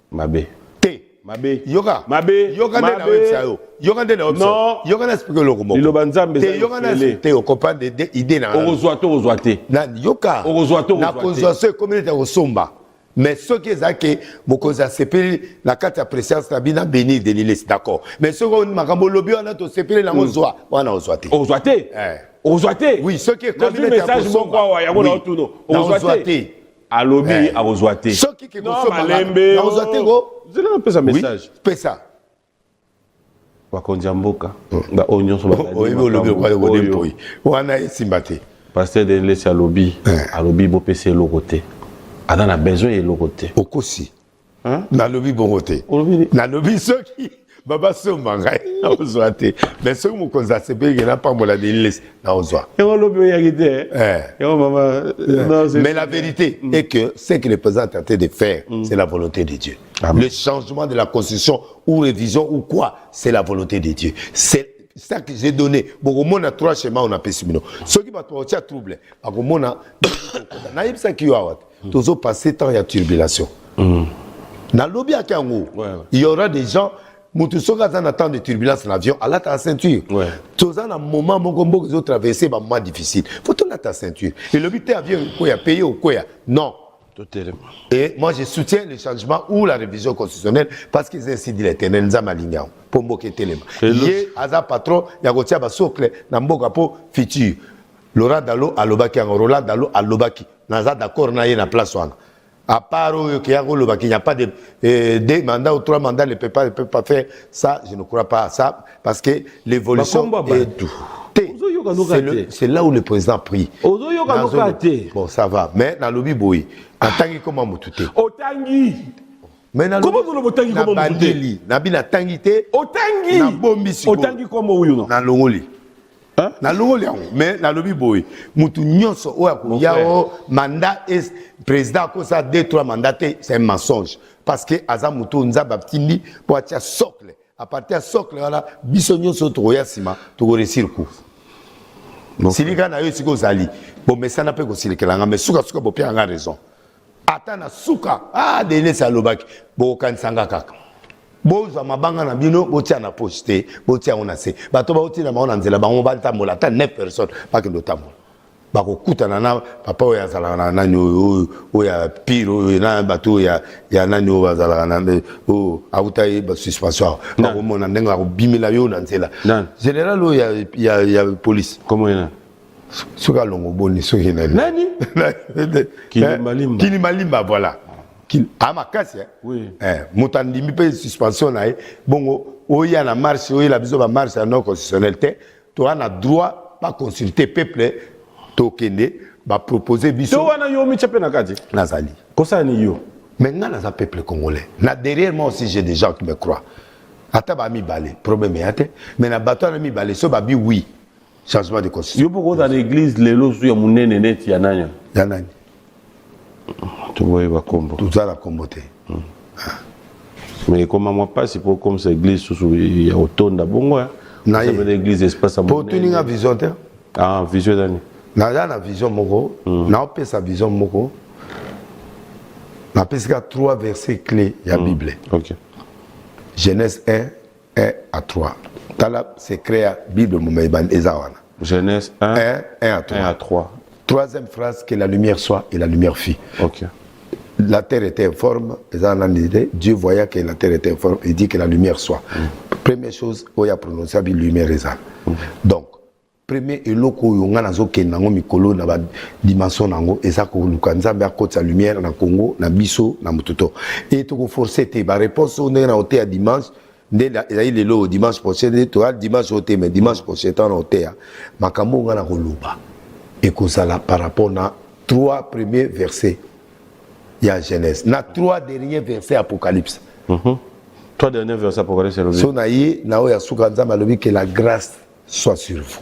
Mabe. Té, Mabe. Yoga. Mabe. Yoga na website. Yoga na website. Non. Yoga na expliquer le mot. Lilo banzambe. Te yoga na te o comprendre des idées na. Orozoate. Na yoga. Orozoate. Na kozwa communauté osomba. Mais ce qui est que mokonzi asepeli la carte ya préséance na bina bénir de l'île, d'accord. Mais ce qu'on makambo lobi on a to sepeli na ozwa, wana ozwate. Ozwate. Ozwate. Oui, ce qui est communauté ya osomba. Ozwate. Alobi a ozwate. Ce qui est malembe. Ozwate go. Je l'ai appelé ça message. Oui, fais ça. Wakonja mboka. Ba onyo so ba. Oui, lobi ko ko dempoi. Wana simbate. Pasteur de l'Église alobi. Alobi bo pese lokote. Adam a besoin de l'autre côté. Au côté. Na lobi bon côté. Na lobi ceux qui baba so mangai na ozwate. Mais ceux qui mokonzi asepeli na pambola de l'île na ozwa. Et on lobi yagite. Mais la vérité est que ce que le président est en train de faire, c'est la volonté de Dieu. Amen. Le changement de la constitution ou révision ou quoi, c'est la volonté de Dieu. C'est ça que j'ai donné. Bon, on a 3 schémas, on a pessimino. Ceux qui m'ont troublé, on a naïb ça qui a toujours passé tant il y a turbulation. Dans le lobby à Kango, il y aura des gens, Moutousso Gazan attend de turbulence dans l'avion, à la ta ceinture. Tous un moment, mon combo, ils ont traversé un moment difficile. Faut tout la ta ceinture. Et le but avion, quoi, payé ou quoi? Non. Et moi, je soutiens le changement ou la révision constitutionnelle parce qu'ils incitent l'éternel, nous avons aligné pour moquer Téléma. Hier, Aza patron, il y a un socle, Namboka pour futur. Laurent Dalo à Lobaki, Roland Dalo à Lobaki. Naza d'accord, na y na place. À part qu'il n'y a pas de 2 mandats ou 3 mandats, ne peut pas faire ça. Je ne crois pas à ça parce que l'évolution est tout. C'est là où le président prie. Bon, ça va. Mais dans le Biboui, en tant que comment Moutouté. Otangi. Mais dans comment vous Otangi comme Moutouté. Nabina Tangité. Otangi. Otangi comme Mouyuno. Dans l'Ongoli. Na longoli mais na lobi boy mutu nyonso oya yao mandat est président ko ça 2-3 mandats c'est un mensonge parce que aza mutu nzaba tindi pour atia socle à partir socle là biso nyonso to ya sima to réussir coup silika na yo siko zali bon mais ça n'a pas ko silikela mais suka bo pia nga raison atana suka dele sa lobaki bo kansanga kaka boza mabanga na bino botia na poste botia on a se bato ba otina ma on nzela bango ba tamola ta 9 personnes pas que notamment ba ko kutana na papa oya zala na nani oya piro na bato ya nani o zala na o auta e ba suspension ba ko mona ndenga ko bimela yo na nzela général o ya police comment il suka longo boni suki nani Kilimalimba voilà à ma casse, oui. Moutandimi peut suspension là, bongo, oya na marche, oya la biso ba marche non constitutionnalité, tu as le droit pas consulter peuple, tokende, ba proposer biso. Tu wana yo mi tchepe na kati. Nazali. Kosa ni yo. Maintenant na peuple congolais. Na derrière moi aussi j'ai des gens qui me croient. Ata ba mi balé, problème yate, mais na bato na mi balé, so ba bi oui. Changement de constitution. Yo poko dans l'église lelo su ya munene net ya nanya. Ya nanya. Tu vois, il va combo. Tout ça, la comboté. Mais comment moi pas, c'est pour comme cette église, il y a autant d'abongo. Il y a une église espace à mon. Pour tenir une vision, vision d'année. La vision, moko. Na pas sa vision, moko. Na pas 3 versets clés, il y a Bible. Ok. Genèse 1 à 3. Tala, c'est créé la Bible, Moumaïban Ezawana. Genèse 1 à 3. 3e phrase, que la lumière soit et la lumière fut. Ok. La terre était informe, Dieu voyait que la terre était informe et dit que la lumière soit. Première chose, il y a prononcé la lumière. Donc, premier eloko yonga nazo kenango mikolo na ba dimension nango eza ko lukanza ba kota lumière na Congo na biso na mututo. Et to ko forcer te ba réponse on est na hôtel à dimanche. Il est là dimanche prochain, dimanche hôtel mais dimanche prochain on hôtel. Makambo ngana ko luba. Et que ça par rapport à 3 premiers versets, il y a Genèse. Il y a 3 derniers versets Apocalypse. 3 derniers versets Apocalypse, c'est le so, que la grâce soit sur vous.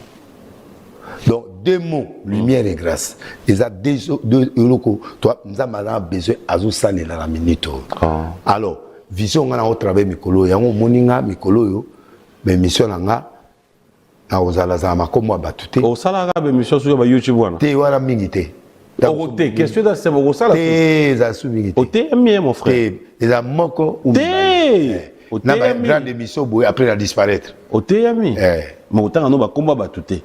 Donc, 2 mots, lumière et grâce. Il y a 2 euros. Toi, nous avons besoin de saler la minute. Alors, vision, on a un travail, Mikolo, il y a un moninga, Mikolo, mais mission, na ozalaza makomo batute o sala ga be mission sur ba YouTube wana te wala mingi te o te question da se bo sala te za su mingi o te mie mon frère te eza moko te na ba grande émission boy après la disparaître. Oteyami. Mais autant on va combat batuté.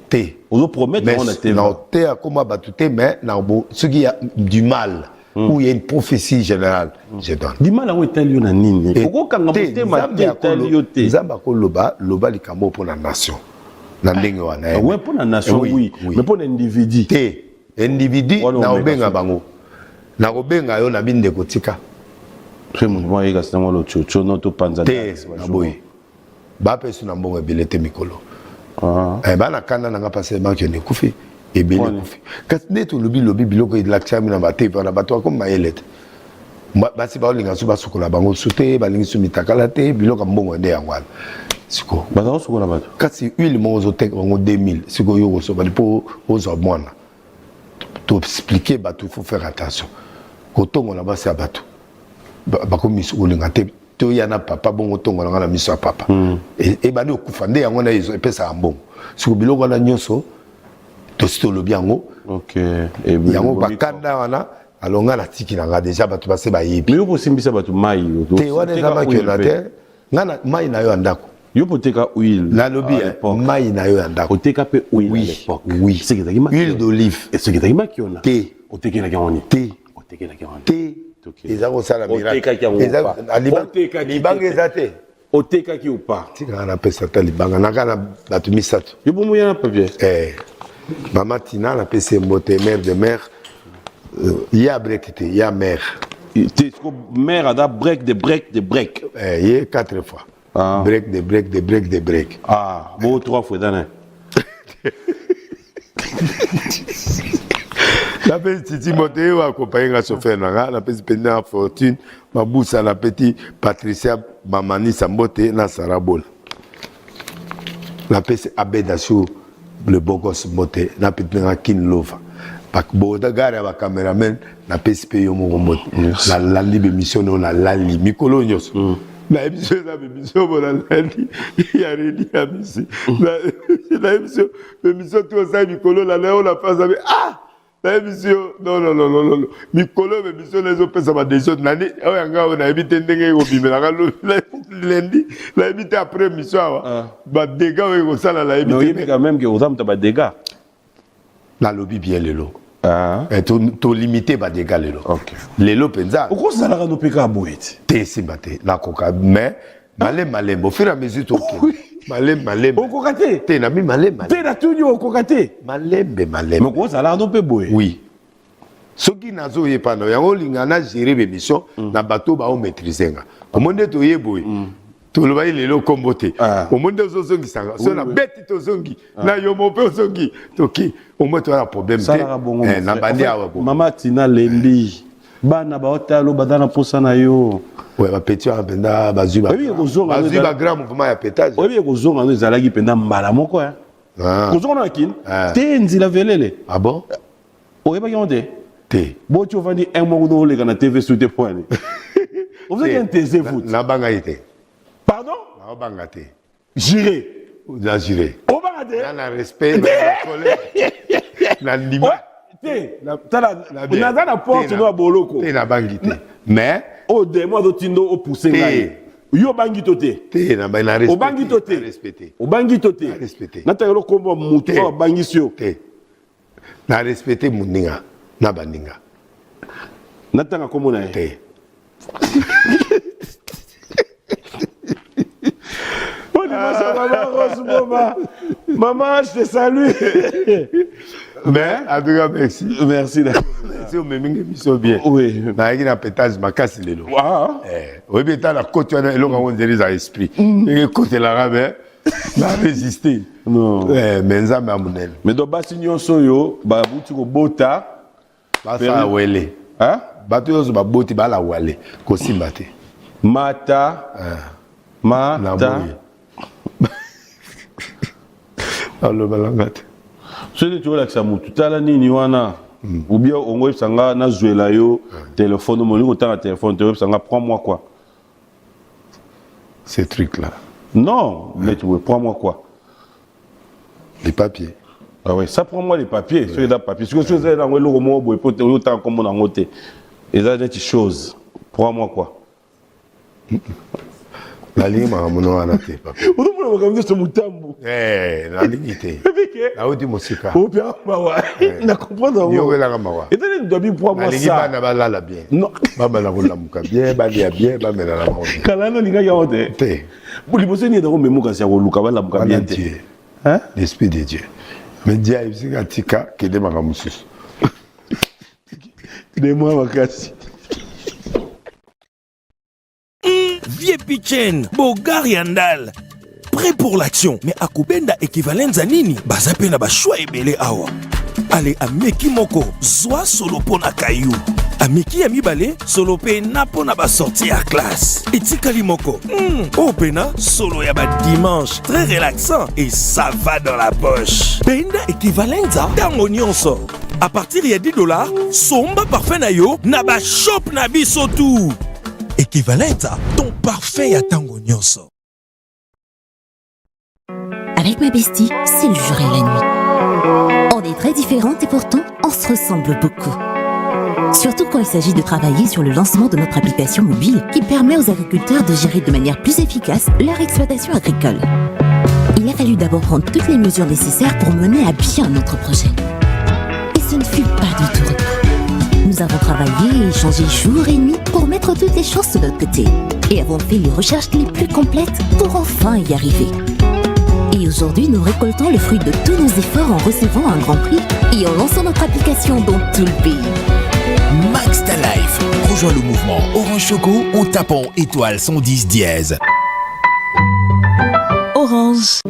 On promet on a TV. Non, té a combat batuté mais na bo ce qui a du mal. Où il y a une prophétie générale, je donne. Du mal à où est lieu na nini. Pourquoi quand on peut te Zamba ko loba likambo pour la nation. Na ndenge wana. Ouais pour la nation oui, mais pour l'individu. Té individu na obenga bango. Na obenga yo na binde kotika. C'est mon moyen que c'est moi le chocho non to panza. Té na boy. Ba pesu na mbongo bilete mikolo. Ba na kanda na passer banque ne kufi. Et bien quand net lobi biloko de l'action na baté na bato comme maelete basi ba linga so basukola bango soute ba lingi sumitakala te biloko mbongo nde yangwana siko bazo sukola bato kasi huile mo zo tek bango 2000 siko yo so bali po ozo mwana to expliquer bato il faut faire attention kotongo na basi ya bato ba komi so linga te to yana papa bongo tongo na miso ya papa et ba ni okufa nde yango na izo epesa mbongo siko biloko na nyoso to le biango OK et yango bakanda wana alonga la tiki nanga déjà batu base ba yebi mais yo posimbisa batu mai te wana za ba ke na te ngana mai na yo andako yo poteka huile na lobby mai na yo andako oteka pe huile à l'époque oui c'est que huile d'olive et ce que t'as qui on a te oteka la garoni te oteka la garoni te ezako sala miracle ezako libanga ezate oteka ki ou pas tika na pesa ta libanga nakana batu misato yo bomo ya papier Maman Tina, la PC Mbote, mère de mère, il y a break, il y a mère. Mère a break, de break, de break. Il y a 4 fois. Break, de break, de break, de break. Ah, bon, 3 fois d'année. La petite Titi Mote, ou accompagné la chauffeur, la petite Pénard Fortune, ma bousse à la petite Patricia Mamani Sambote, na Sarabol. La petite Abedachou. Le beau gosse moté na pitna kin lova pak bo da gare ba cameraman na PSP yo mo moté la libe mission na la li mikolo nyos na émission na mission bo la li ya redi ya misi na émission tout ça mikolo la on la face avec la émission non mikolo émission les autres ça va déjà nani o yanga on a évité ndenge ko bimela ka lundi la évité après émission ba dégâts ko sala la évité mais quand même que aux âmes ta ba dégâts na lobby bien lelo et to limiter ba dégâts lelo OK lelo penza pourquoi ça la no peka boiti te simbate na koka mais malé au fur et à mesure to malé okokate te na mi malé te na tunyo okokate malé mais quoi ça la no pe boy oui soki nazo yepana yango lingana gérer l'émission na bateau ba o maîtriser nga au monde to yeboy to lo bayi lelo kombote au monde zo zongi sanga so na beti to zongi na yo mo pe zongi toki au moins to a problème te na bandi awa mama Tina lendi bana ba hotalo badana posa na yo ouais ba petit a penda bazuba bazuba grand mouvement ya pétage obi ko zonga no ezalaki penda mbala moko ko zonga na kin te nzila velele ah bon oye ba yonde te bo tu vandi un mois no le kana TV sur tes points vous êtes un TZ foot na banga ite pardon na banga te juré na juré o banga te na respect na collègue na ndima te na na porte no boloko te na bangi te mais o de moi do tindo o pousser ngai yo bangi to te te na ba na respect o bangi to te respecter o bangi to te respecter na ta yo kombo mutu o bangi sio te na respecter muninga na baninga na tanga kombo na te Maman, je te salue. Mais, en tout cas, merci. Merci. Si on me met une émission bien. Oui. Na yaki na pétage ma casse lelo. Oui, mais t'as la côte on on dirait à esprit. Et côté la rabe, na résister. Non. Mais ça m'a monel. Mais do basignon soyo, ba buti ko bota. Ba sa wele. Hein? Ba to yo ba boti ba la wale. Ko simbate. Mata. Mata. Alors balangate. C'est tu vois que ça mutu tala nini wana ou bien on web sanga na zuela yo téléphone mo lingo tanga téléphone te web sanga prends-moi quoi ces trucs là. Non, mais tu veux prends-moi quoi? Les papiers. Ah ouais, ça prends-moi les papiers, sur les papiers. Parce que si vous avez dans le roman boy pour autant comme on a noté. Et ça des choses. Prends-moi quoi? La ligne m'a amené papa. On a regardé ce moutambo. La ligne était. La haute mosika. Oh bien, na comprendre. Yo la mawa. Et donne dobi pour moi ça. Na ba la bien. Non. Ba la la muka bien, ba bien, ba me la mawa. Kala no linga yaote. Te. Buli boseni de ko memuka sia ko luka ba la muka bien te. Hein? L'esprit de Dieu. Mais Dieu a dit tika que de magamusus. De moi makasi. Vieux Pichen, Bogari Andal. Prêt pour l'action. Mais Akubenda équivalent Zanini. Bazape na ba choix ebele awa. Allez, Ameki Moko, Zwa solo pona Kayou. Ameki Amibale, solo pe na pona ba sortie à classe. Etikali Moko, Opena, solo ya ba dimanche. Très relaxant et ça va dans la poche. Benda équivalenza, tango nyonso. À partir de $10, somba parfait na yo, na ba shop na biso tout. Équivalenta, ton parfait à tango nyonso. Avec ma bestie, c'est le jour et la nuit. On est très différentes et pourtant, on se ressemble beaucoup. Surtout quand il s'agit de travailler sur le lancement de notre application mobile qui permet aux agriculteurs de gérer de manière plus efficace leur exploitation agricole. Il a fallu d'abord prendre toutes les mesures nécessaires pour mener à bien notre projet. Et ce ne fut pas du tout repos. Nous avons travaillé et échangé jour et nuit pour mettre toutes les chances de notre côté et avons fait les recherches les plus complètes pour enfin y arriver. Et aujourd'hui, nous récoltons le fruit de tous nos efforts en recevant un grand prix et en lançant notre application dans tout le pays. Max ta Life. Rejoins le mouvement Orange Choco en tapant étoile 110 dièse. Orange.